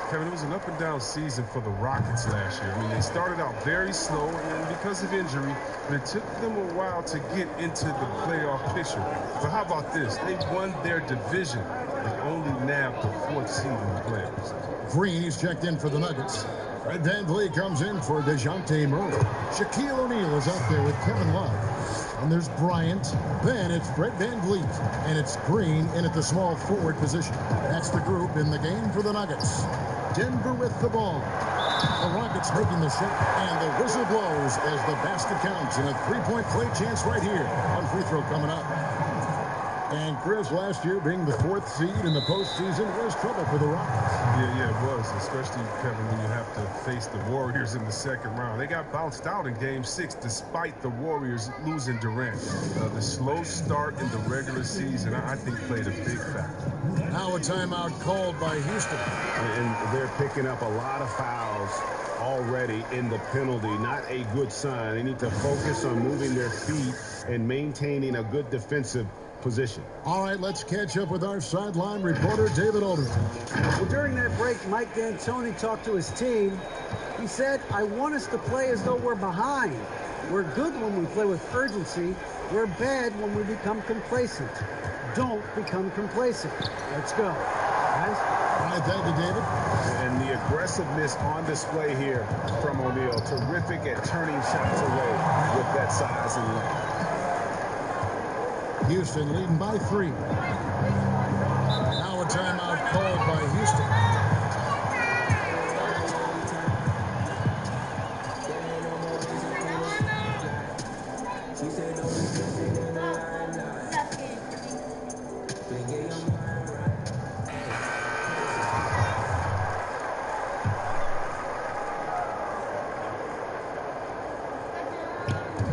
Kevin, it was an up-and-down season for the Rockets last year. I mean, they started out very slow, and because of injury, it took them a while to get into the playoff picture. But how about this? They won their division and only nabbed the 4th seed in the playoffs. Green is checked in for the Nuggets. Fred VanVleet comes in for DeJounte Murray. Shaquille O'Neal is out there with Kevin Love. And there's Bryant. Then it's Fred VanVleet. And it's Green in at the small forward position. That's the group in the game for the Nuggets. Denver with the ball. The Rockets making the shot, and the whistle blows as the basket counts, and a 3-point play chance right here. One free throw coming up. And Chris, last year being the 4th seed in the postseason was trouble for the Rockets. Yeah, it was, especially, Kevin, when you have to face the Warriors in the second round. They got bounced out in Game 6 despite the Warriors losing Durant. The slow start in the regular season, I think, played a big factor. Now a timeout called by Houston. And they're picking up a lot of fouls already in the penalty. Not a good sign. They need to focus on moving their feet and maintaining a good defensive position. All right, let's catch up with our sideline reporter, David Aldridge. Well, during that break, Mike D'Antoni talked to his team. He said, I want us to play as though we're behind. We're good when we play with urgency. We're bad when we become complacent. Don't become complacent. Let's go. Guys? All right, thank you, David. And the aggressiveness on display here from O'Neal. Terrific at turning shots away with that size and length. Houston leading by 3. Now a timeout called by Houston.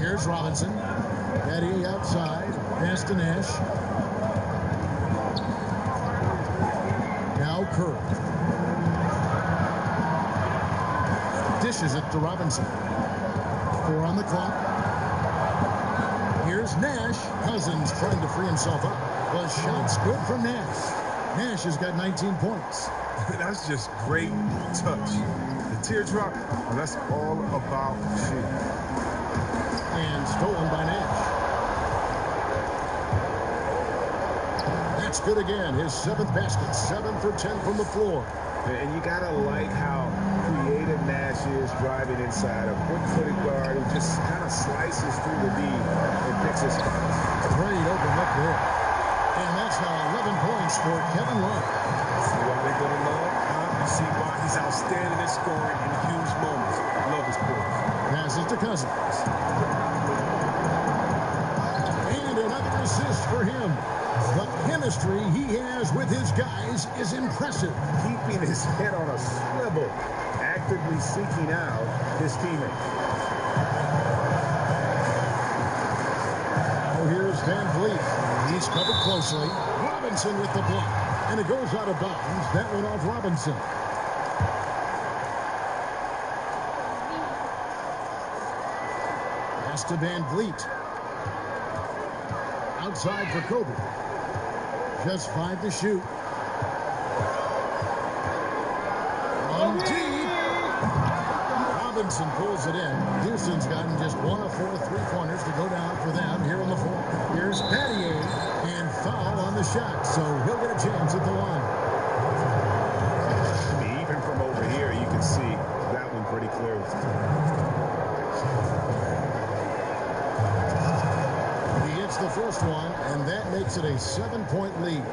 Here's Robinson. Eddie outside. Pass to Nash. Now Kerr. Dishes it to Robinson. 4 on the clock. Here's Nash. Cousins trying to free himself up. The shot's good from Nash. Nash has got 19 points. That's just great touch. The teardrop, well, that's all about shooting. And stolen by Nash. That's good again. His 7th basket. 7 for 10 from the floor. And you got to like how creative Nash is driving inside. A quick-footed guard who just kind of slices through the D and picks his spots. Great open look there. And that's now 11 points for Kevin Love. See why they go to Love? You see why he's outstanding at scoring in huge moments. Love his points. Passes to Cousins. And another assist for him. The chemistry he has with his guys is impressive. Keeping his head on a swivel, actively seeking out his teammates. Oh, here's Van Vliet. He's covered closely. Robinson with the block. And it goes out of bounds. That went off Robinson. Pass to Van Vliet. Outside for Kobe. Just 5 to shoot. On deep. Robinson pulls it in. Houston's gotten just 1 of 4 3-pointers to go down for them here in the fourth. Here's Pattier, and foul on the shot, so he'll get a chance at the line. I mean, even from over here, you can see that one pretty clearly. He hits the first one, and that makes it a 7-point lead.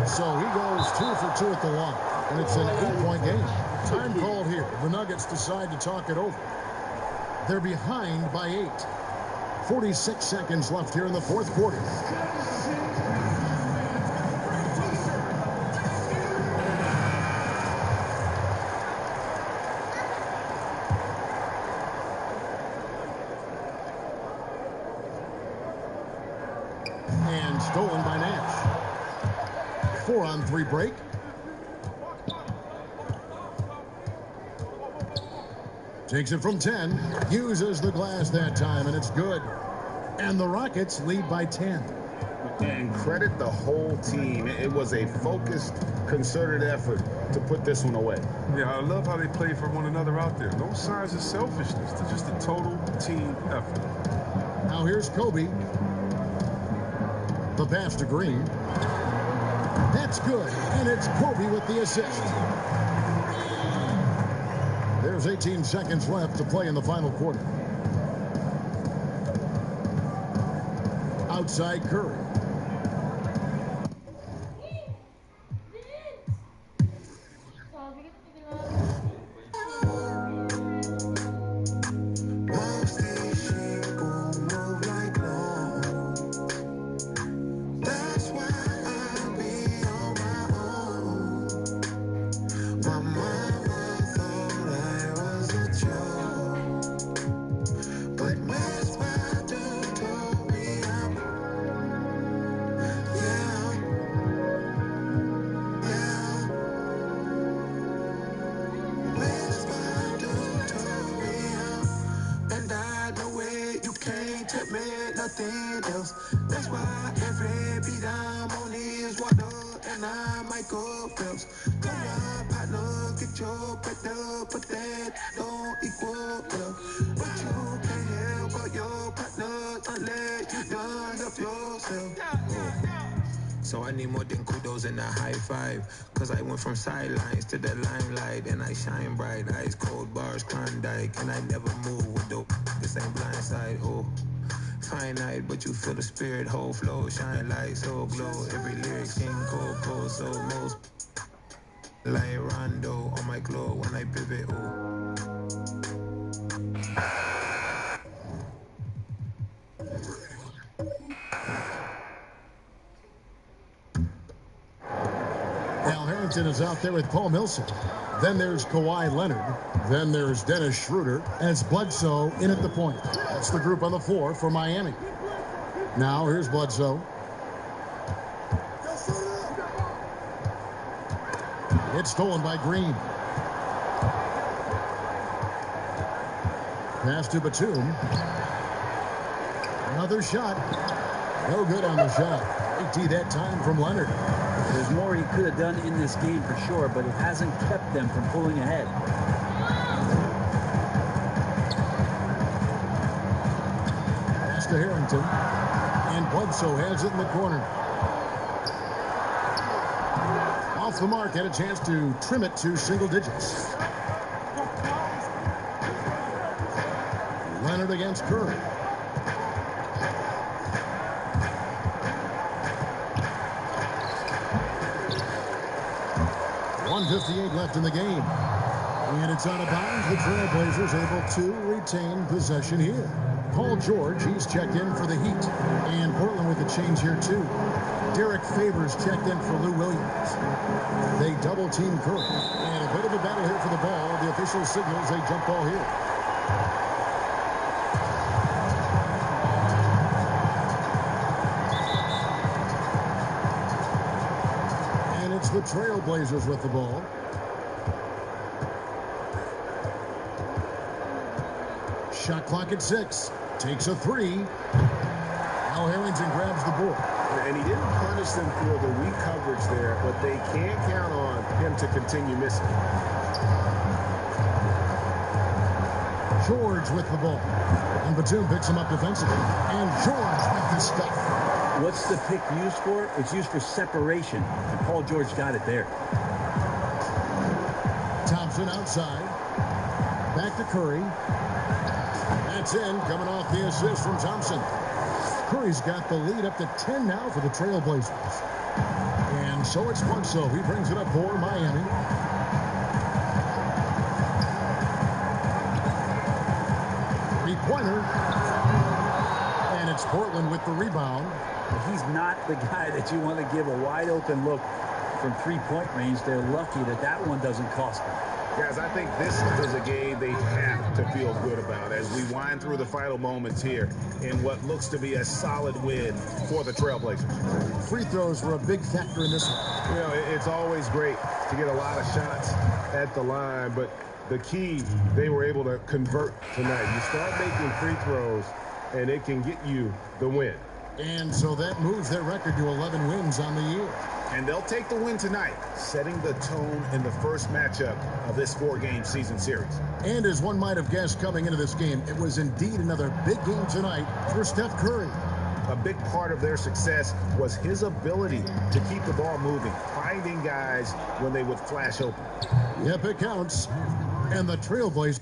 So he goes 2 for 2 at the line, and it's an 8-point game. Time called here. The Nuggets decide to talk it over. They're behind by 8. 46 seconds left here in the fourth quarter. And stolen by Nash. 4-on-3 break. Takes it from 10. Uses the glass that time, and it's good. And the Rockets lead by 10. And credit the whole team. It was a focused, concerted effort to put this one away. Yeah, I love how they play for one another out there. No signs of selfishness. It's just a total team effort. Now here's Kobe. The pass to Green. That's good. And it's Kobe with the assist. There's 18 seconds left to play in the final quarter. Outside Curry. Nothing else. That's why every beat I'm on is water, and I might go Phelps. Come on, partner, get your breath up, but that don't equal well. But you can't help but your partner unless you done help yourself. So I need more than kudos and a high five. Cause I went from sidelines to the limelight, and I shine bright. Ice cold bars, Klondike, and I never move with dope. This ain't blindside, oh. Finite, but you feel the spirit, whole flow, shine light, so glow. Every lyric sing cold, so most like Rondo on my glow when I pivot, oh. Al Harrington is out there with Paul Millsap. Then there's Kawhi Leonard. Then there's Dennis Schroeder. And it's Bledsoe in at the point. That's the group on the floor for Miami. Now here's Bledsoe. It's stolen by Green. Pass to Batum. Another shot. No good on the shot. Great tee that time from Leonard. There's more he could have done in this game for sure, but it hasn't kept them from pulling ahead. Pass to Harrington. And Bledsoe has it in the corner. Off the mark, had a chance to trim it to single digits. Leonard against Curry. .158 left in the game. And it's out of bounds. The Trailblazers able to retain possession here. Paul George, he's checked in for the Heat. And Portland with the change here, too. Derek Favors checked in for Lou Williams. They double-team Curry. And a bit of a battle here for the ball. The official signals a jump ball here. And it's the Trailblazers with the ball. Shot clock at 6. Takes a 3. Now Harrington grabs the board. And he didn't punish them for the weak coverage there, but they can't count on him to continue missing. George with the ball. And Batum picks him up defensively. And George with the stuff. What's the pick used for? It's used for separation. And Paul George got it there. Thompson outside. Back to Curry. That's in, coming off the assist from Thompson. Curry's got the lead up to 10 now for the Trailblazers. And so it's Bledsoe. He brings it up for Miami. Three-pointer. And it's Portland with the rebound. He's not the guy that you want to give a wide-open look from three-point range. They're lucky that that one doesn't cost them. Guys, I think this is a game they have to feel good about as we wind through the final moments here in what looks to be a solid win for the Trailblazers. Free throws were a big factor in this one. You know, it's always great to get a lot of shots at the line, but the key, they were able to convert tonight. You start making free throws, and it can get you the win. And so that moves their record to 11 wins on the year. And they'll take the win tonight, setting the tone in the first matchup of this 4-game season series. And as one might have guessed coming into this game, it was indeed another big game tonight for Steph Curry. A big part of their success was his ability to keep the ball moving, finding guys when they would flash open. Yep, it counts. And the Trailblazers.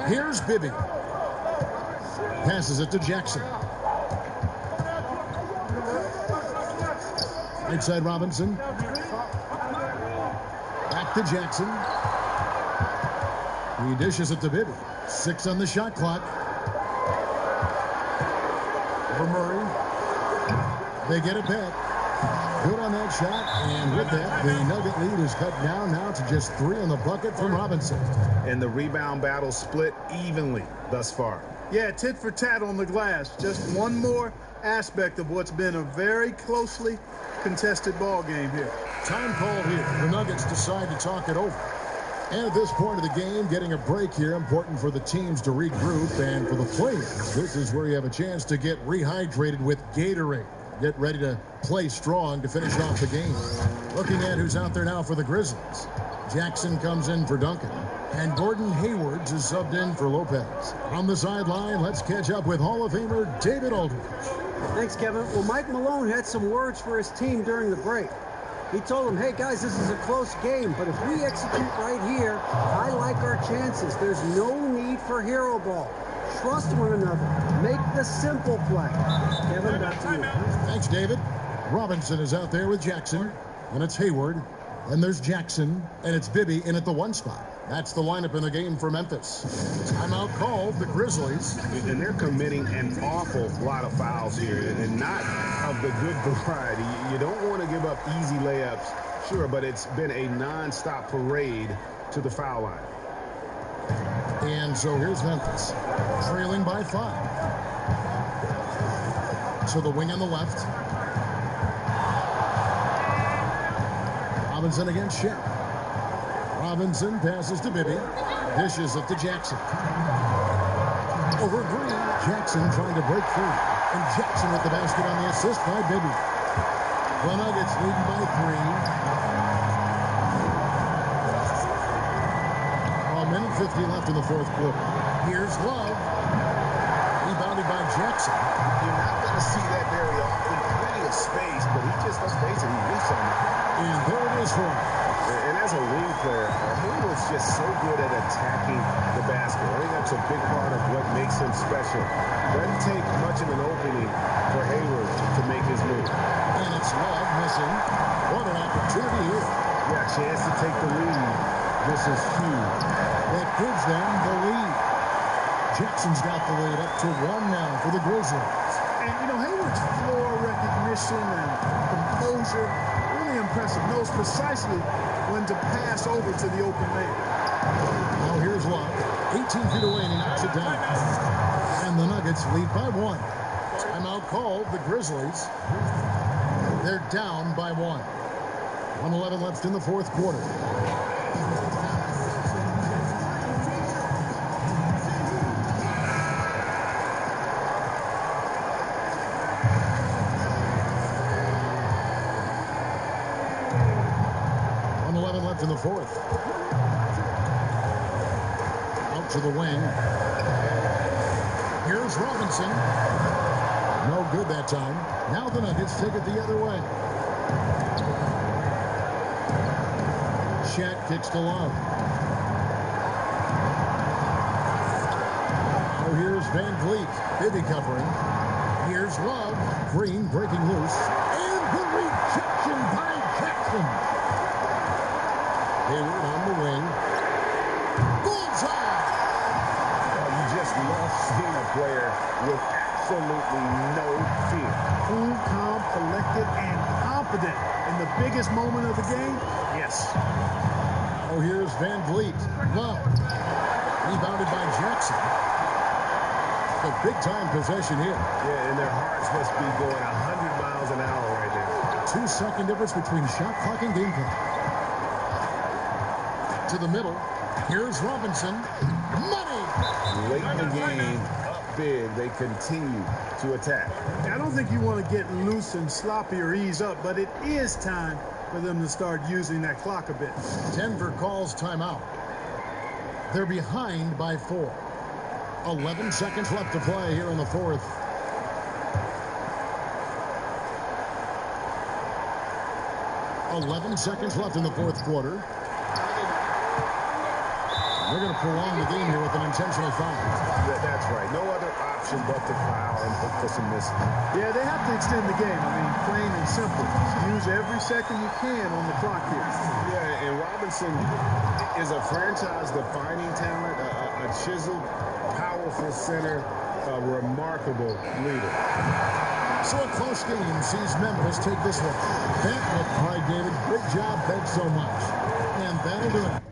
Here's Bibby. Passes it to Jackson. Right side Robinson. Back to Jackson. He dishes it to Bibby. 6 on the shot clock. for Murray. They get it back. Good on that shot, and with that, the Nugget lead is cut down now to just 3 on the bucket from Robinson. And the rebound battle split evenly thus far. Yeah, tit for tat on the glass. Just one more aspect of what's been a very closely contested ball game here. Time called here. The Nuggets decide to talk it over. And at this point of the game, getting a break here, important for the teams to regroup, and for the players, this is where you have a chance to get rehydrated with Gatorade. Get ready to play strong to finish off the game. Looking at who's out there now for the Grizzlies. Jackson comes in for Duncan. And Gordon Hayward is subbed in for Lopez. On the sideline, let's catch up with Hall of Famer David Aldridge. Thanks, Kevin. Well, Mike Malone had some words for his team during the break. He told them, hey, guys, this is a close game, but if we execute right here, I like our chances. There's no need for hero ball. Trust one another. Make the simple play. Kevin, back to you. Thanks, David. Robinson is out there with Jackson, and it's Hayward, and there's Jackson, and it's Bibby in at the 1 spot. That's the lineup in the game for Memphis. Timeout called, the Grizzlies. And they're committing an awful lot of fouls here, and not of the good variety. You don't want to give up easy layups, sure, but it's been a non-stop parade to the foul line. And so here's Memphis, trailing by 5. So the wing on the left. Robinson against Shep. Robinson passes to Bibby. Dishes it to Jackson. Over Green. Jackson trying to break free. And Jackson with the basket on the assist by Bibby. The Nuggets leading by 3. 1:50 left in the 4th quarter. Here's Love. Rebounded by Jackson. You're not going to see that very often. Plenty of space, but he just, let's face it, he missed on it. And there it is for him. And as a wing player, Hayward's just so good at attacking the basket. I think that's a big part of what makes him special. Doesn't take much of an opening for Hayward to make his move. And it's Love missing. What an opportunity here. Yeah, chance to take the lead. This is huge. That gives them the lead. Jackson's got the lead up to 1 now for the Grizzlies. And, you know, Hayward's floor recognition and composure, really impressive. Knows precisely when to pass over to the open man. Now here's Love. 18 feet away, and he knocks it down. And the Nuggets lead by 1. Timeout called. The Grizzlies, they're down by 1. 1:11 left in the 4th quarter. In the 4th. Out to the wing. Here's Robinson. No good that time. Now the Nuggets take it the other way. Shaq kicks to Love. Oh, here's Van Vliet. Bibby covering. Here's Love. Green breaking loose. And the rejection by Jackson. Hayward on the wing. Bullseye! You just love seeing a player with absolutely no fear. Cool, calm, collected, and confident in the biggest moment of the game. Yes. Oh, here's Van Vliet. Love. Rebounded by Jackson. A big-time possession here. Yeah, and their hearts must be going 100 miles an hour right now. 2-second difference between shot clock and game clock. To the middle. Here's Robinson. Money! Late in the game, up big, they continue to attack. I don't think you want to get loose and sloppy or ease up, but it is time for them to start using that clock a bit. Denver calls timeout. They're behind by 4. 11 seconds left to play here in the 4th. .11 seconds left in the 4th quarter. They're going to prolong the game here with an intentional foul. That's right. No other option but to foul and hope for some misses. Yeah, they have to extend the game. I mean, plain and simple. Use every second you can on the clock here. Yeah, and Robinson is a franchise-defining talent, a chiseled, powerful center, a remarkable leader. So a close game sees Memphis take this one. That looked hard, David. Great job. Thanks so much. And that'll do it.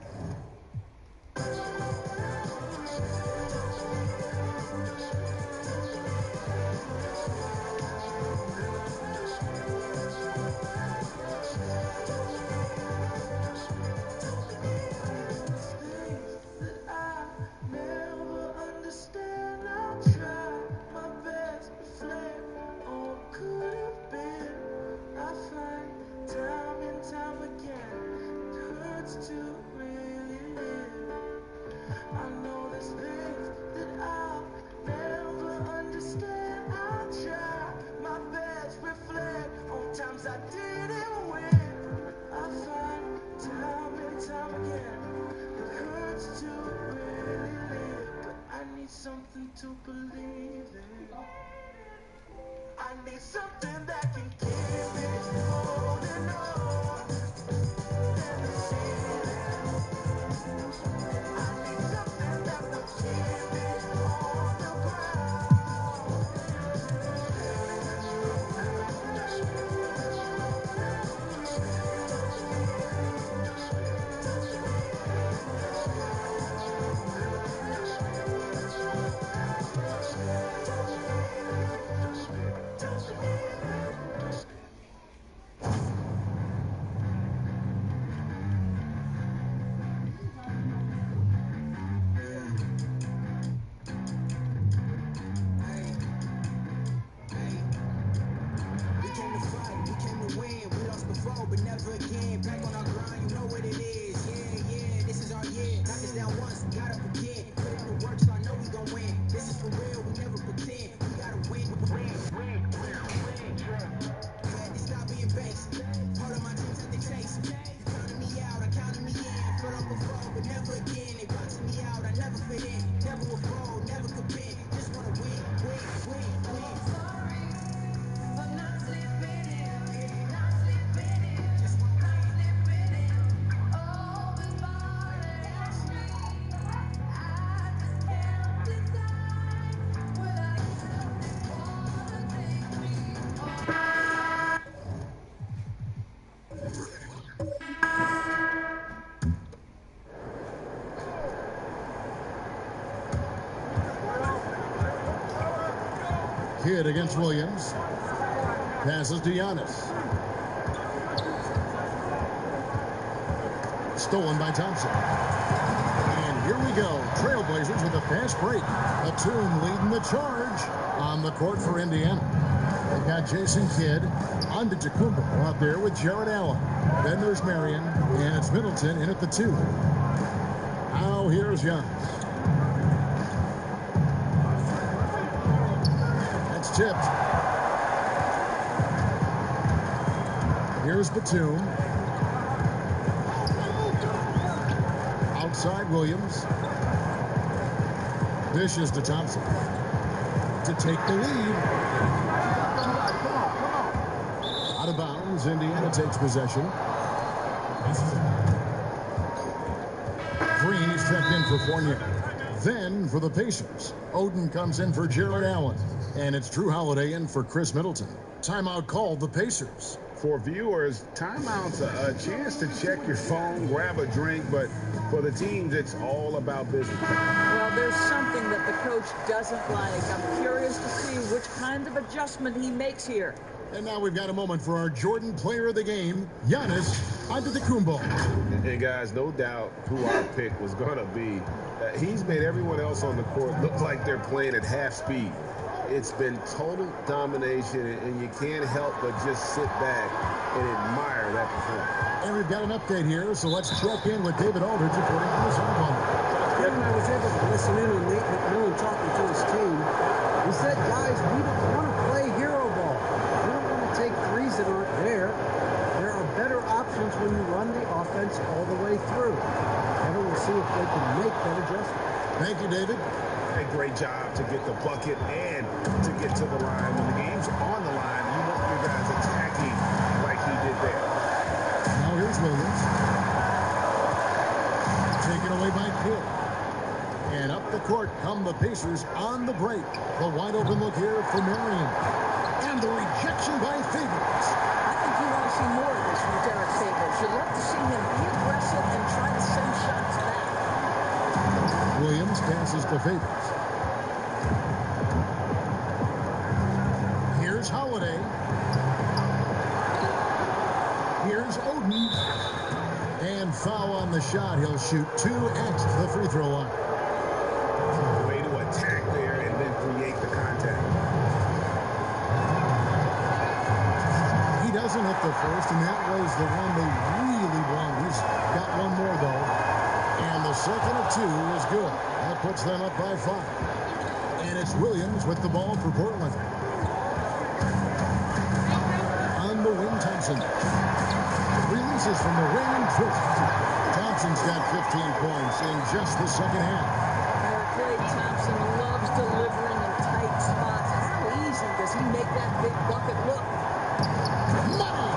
Something to believe in. I need something that can keep me holding on. And the ceiling. I need something that will keep me on the but never again. Back on our grind, you know what it is. Yeah, this is our year. Knock us down once, got up again. Put in the work, so I know we gon' win. This is for real, we never pretend. We gotta win. Had to stop being base. Part of my dreams that they chase. You counted me out, I counted me in. Fell up before, but never again. They boxing me out, I never fit in. Never will fall, never could win. Just wanna win. Sorry, I'm not sleeping in. Not sleeping in. Kidd against Williams. Passes to Giannis. Stolen by Thompson. And here we go. Trailblazers with a fast break. Batum leading the charge on the court for Indiana. They've got Jason Kidd, Antetokounmpo out there with Jared Allen. Then there's Marion, and it's Middleton in at the 2. Now here's Giannis. That's tipped. Here's Batum. Outside Williams. Dishes to Thompson to take the lead. Out of bounds, Indiana takes possession. Green is checked in for Fournier. Then for the Pacers, Oden comes in for Jared Allen. And it's Drew Holiday in for Chris Middleton. Timeout called the Pacers. For viewers, timeout's a chance to check your phone, grab a drink, but for the teams, it's all about business. Well, there's something that the coach doesn't like. I'm curious to see which kind of adjustment he makes here. And now we've got a moment for our Jordan player of the game, Giannis Antetokounmpo. And guys, no doubt who our pick was going to be. He's made everyone else on the court look like they're playing at half speed. It's been total domination, and you can't help but just sit back and admire that performance. And we've got an update here, so let's check in with David Aldridge reporting from the sideline. When I was able to listen in on Nate McMillan talking to his team, he said, guys, we don't want to play hero ball. We don't want to take threes that aren't there. There are better options when you run the offense all the way through. And we'll see if they can make that adjustment. Thank you, David. A great job to get the bucket and to get to the line. When the game's on the line, you want your guys attacking like he did there. Now here's Williams. Taken away by Kidd. And up the the court come the Pacers on the break. The wide open look here for Marion. And the rejection by Favors. I think you want to see more of this from Derek Favors. You'd love to see him be aggressive and try to send shots back. Williams passes to Favors. Here's Holiday. Here's Oden. And foul on the shot. He'll shoot 2 at the free throw line. Way to attack there and then create the contact. He doesn't hit the first, and that was the one they really wanted. He's got one more, though. And the second of 2 is good. That puts them up by 5. And it's Williams with the ball for Portland. On the wing, Thompson. Releases from the wing and twist. Thompson's got 15 points in just the second half. Clay Thompson loves delivering in tight spots. How easy does he make that big bucket look? Money!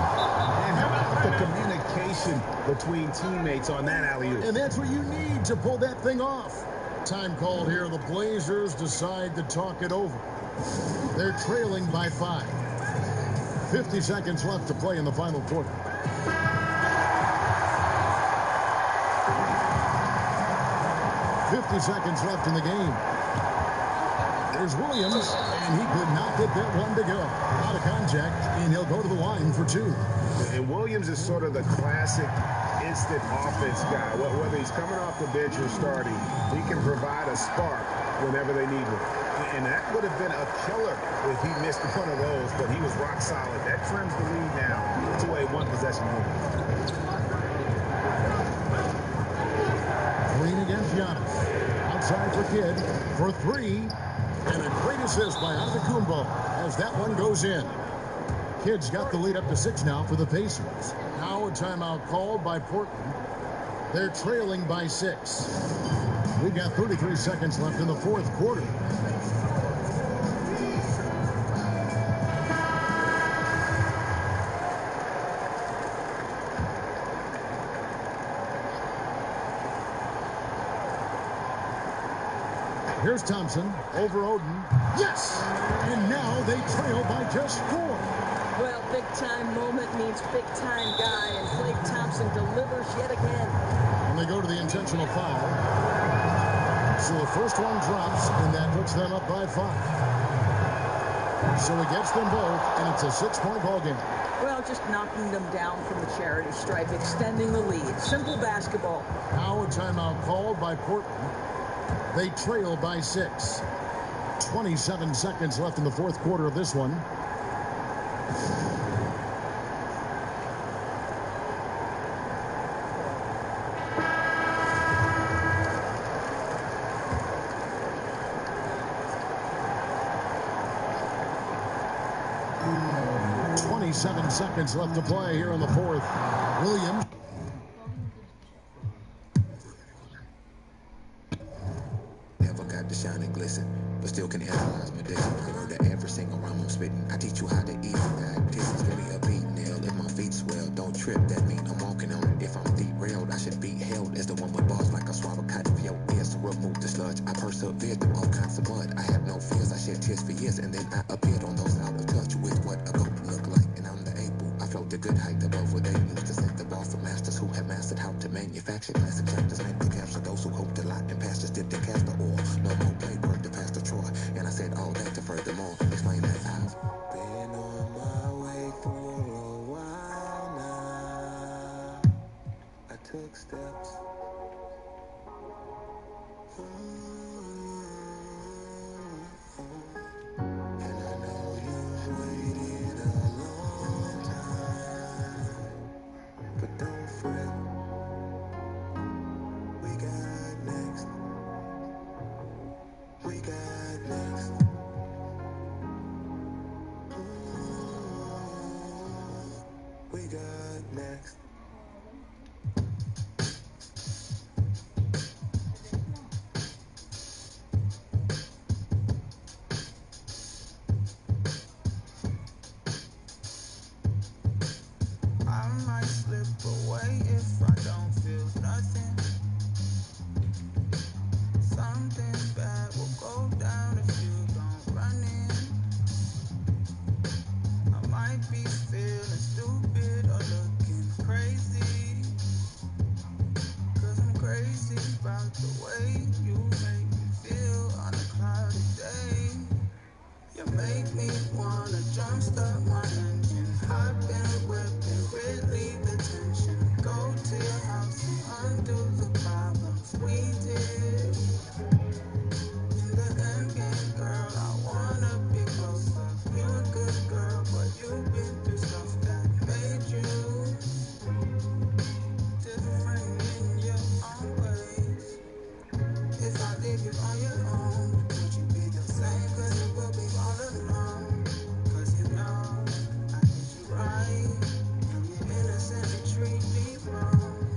And how about the communication between teammates on that alley-oop? And that's what you need to pull that thing off. Time called here. The Blazers decide to talk it over. They're trailing by 5. 50 seconds left to play in the final quarter. 50 seconds left in the game. There's Williams, and he could not get that one to go. Out of contact, and he'll go to the line for 2. And Williams is sort of the classic instant offense guy. Whether he's coming off the bench or starting, he can provide a spark whenever they need one. And that would have been a killer if he missed one of those, but he was rock solid. That trims the lead now to a one-possession win. Green against Giannis. Outside for Kidd for 3. And a great assist by Antetokounmpo as that one goes in. Kidd's got the lead up to 6 now for the Pacers. Now a timeout called by Portland. They're trailing by 6. We've got 33 seconds left in the fourth quarter. Here's Thompson over Oden. Yes! And now they trail by just 4. Well, big-time moment means big-time guy, and Klay Thompson delivers yet again. And they go to the intentional foul. So the first one drops, and that puts them up by 5. So he gets them both, and it's a 6-point ball game. Well, just knocking them down from the charity stripe, extending the lead. Simple basketball. Now a timeout called by Portland. They trail by 6. 27 seconds left in the fourth quarter of this one. Seconds left to play here in the fourth. Williams. Never got to shine and glisten, but still can analyze my diction. I heard that every single rhyme I'm spitting. I teach you how to eat. Diagnostics, give me a beat nail. If my feet swell, don't trip. That mean I'm walking on it. If I'm derailed, I should be held as the one with balls like I swallow cotton for your ears to remove the sludge. I persevere through all kinds of mud. I have no fears. I shed tears for years, and then I appeared on those out of touch with what a goat look like. And I'm the able. I float the good height above where they used to set the bar for masters who have mastered how to manufacture classic chapters meant to capture those who hope to lot and pastors dip their castor oil. No more paperwork to Pastor Troy. And I said all that to furthermore explain that I've been on my way for a while now. I took steps. And I know you've waited a long time, but don't fret. way you make me feel on a cloudy day. You make me wanna jumpstart my engine, hop in a whip and relieve the tension. Go to your house and undo the problems we did. In the end game, girl, I wanna be closer. You a good girl, but you've been through stuff that made you different in your own ways. If I leave you on your own, would you be the same? Cause it will be all alone. Cause you know I did you right, and you're innocent and treat me wrong.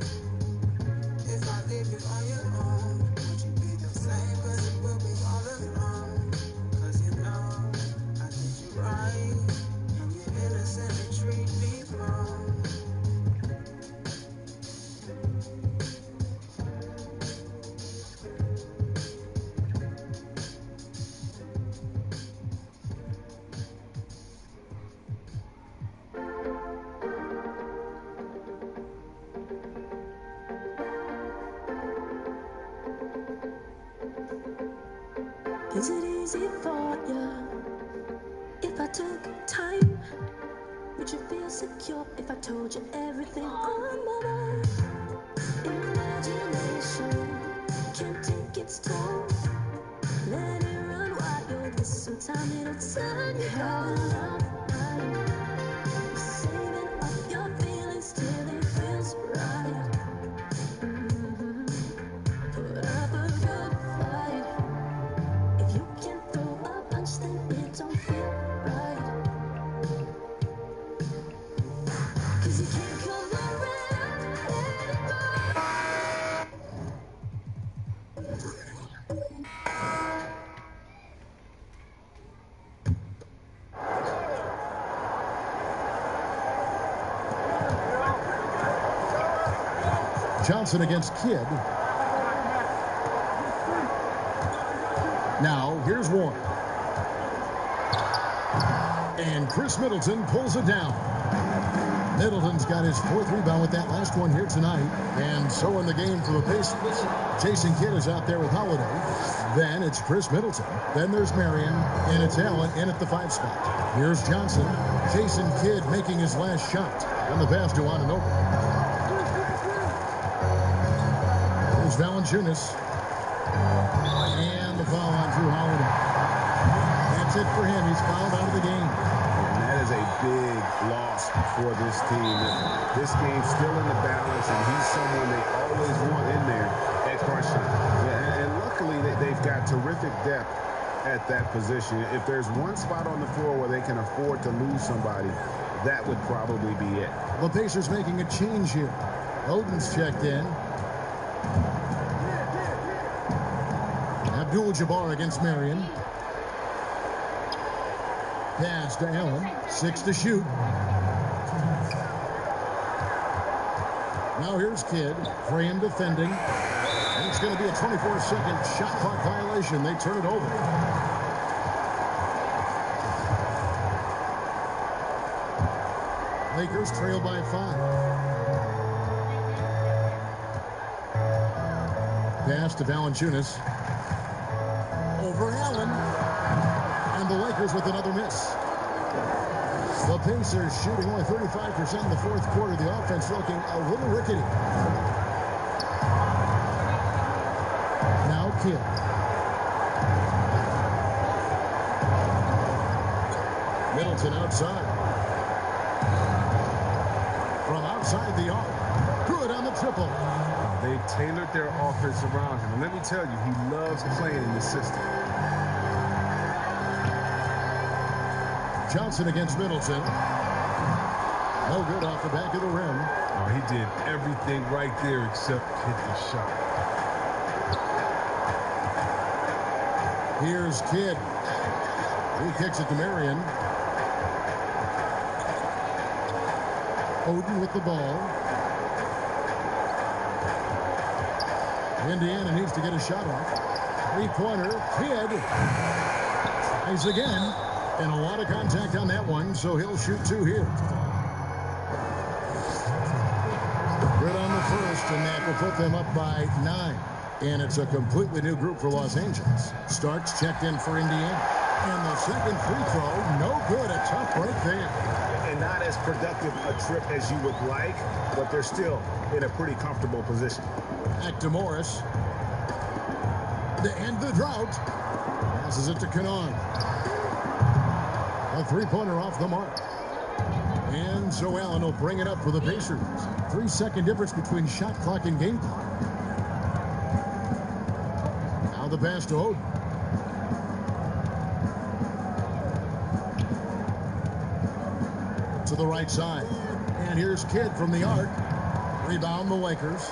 If I leave you on your own, would you be the same? Cause it will be all alone. Cause you know I did you right, and you're innocent and treat me wrong. Is it easy for you if I took time? Would you feel secure if I told you everything on my mind? Imagination can't take its toll. Let it run while you're this. Sometime it'll turn you down. Saving up your feelings till it feels right. Put up a good fight. If you can't throw a punch, then it don't feel right. Cause you can't come around anymore. Johnson against Kidd. Now, here's Warren. And Chris Middleton pulls it down. Middleton's got his fourth rebound with that last one here tonight. And so in the game for the Pacers, Jason Kidd is out there with Holiday. Then it's Chris Middleton. Then there's Marion, and it's Allen in at the 5 spot. Here's Johnson. Jason Kidd making his last shot. And the pass to Ananobi. Here's Valanciunas. And the foul on Drew Holiday. That's it for him. He's fouled out of the game. And that is a big loss for this team. This game's still in the balance, and he's someone they always want in there at crunch time. Yeah, and luckily, they've got terrific depth at that position. If there's one spot on the floor where they can afford to lose somebody, that would probably be it. The Pacers making a change here. Oden's checked in. Abdul-Jabbar against Marion. Pass to Allen. 6 to shoot. Now here's Kidd. Frame defending. And it's going to be a 24-second shot clock violation. They turn it over. Lakers trail by 5. Pass to Valanciunas. Over Allen. And the Lakers with another miss. The Pacers shooting only 35% in the fourth quarter. The offense looking a little rickety. Now Kidd. Middleton outside. From outside the arc. Good on the triple. They've tailored their offense around him. And let me tell you, he loves playing in the system. Johnson against Middleton. No good off the back of the rim. Oh, he did everything right there except hit the shot. Here's Kidd. He kicks it to Marion. Oden with the ball. Indiana needs to get a shot off. Three-pointer. Kidd. Tries again. And a lot of contact on that one, so he'll shoot 2 here. Good on the first, and that will put them up by 9. And it's a completely new group for Los Angeles. Starks checked in for Indiana. And the second free throw, no good. A tough break there. And not as productive a trip as you would like, but they're still in a pretty comfortable position. Back to Morris. To end the drought. Passes it to Canard. A three-pointer off the mark. And so Allen will bring it up for the Pacers. 3-second difference between shot clock and game clock. Now the pass to Oden. To the right side. And here's Kidd from the arc. Rebound the Lakers.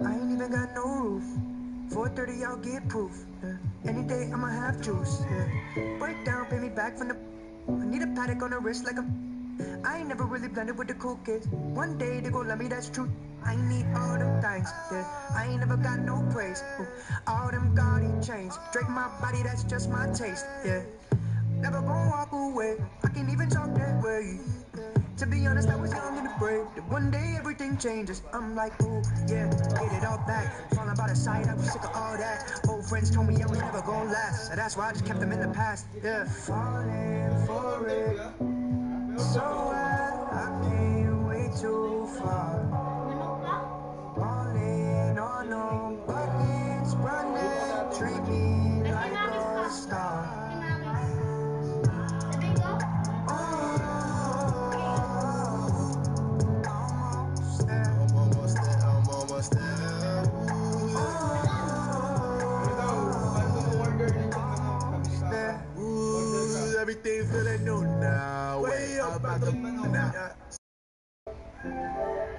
I ain't even got no roof. 4:30, I'll get proof. Any day I'ma have juice. Break down, pay me back from the. I need a paddock on the wrist like a. I ain't never really blended with the cool kids. One day they gon' love me, that's true. I need all them things. I ain't never got no praise. All them gaudy chains. Drape my body, that's just my taste. Never gon' walk away. I can't even talk that way. To be honest, I was young and afraid that one day everything changes. I'm like, ooh, yeah, get it all back. Falling by the side, I was sick of all that. Old friends told me I was never gonna last, so that's why I just kept them in the past. Falling for it. So I came way too far.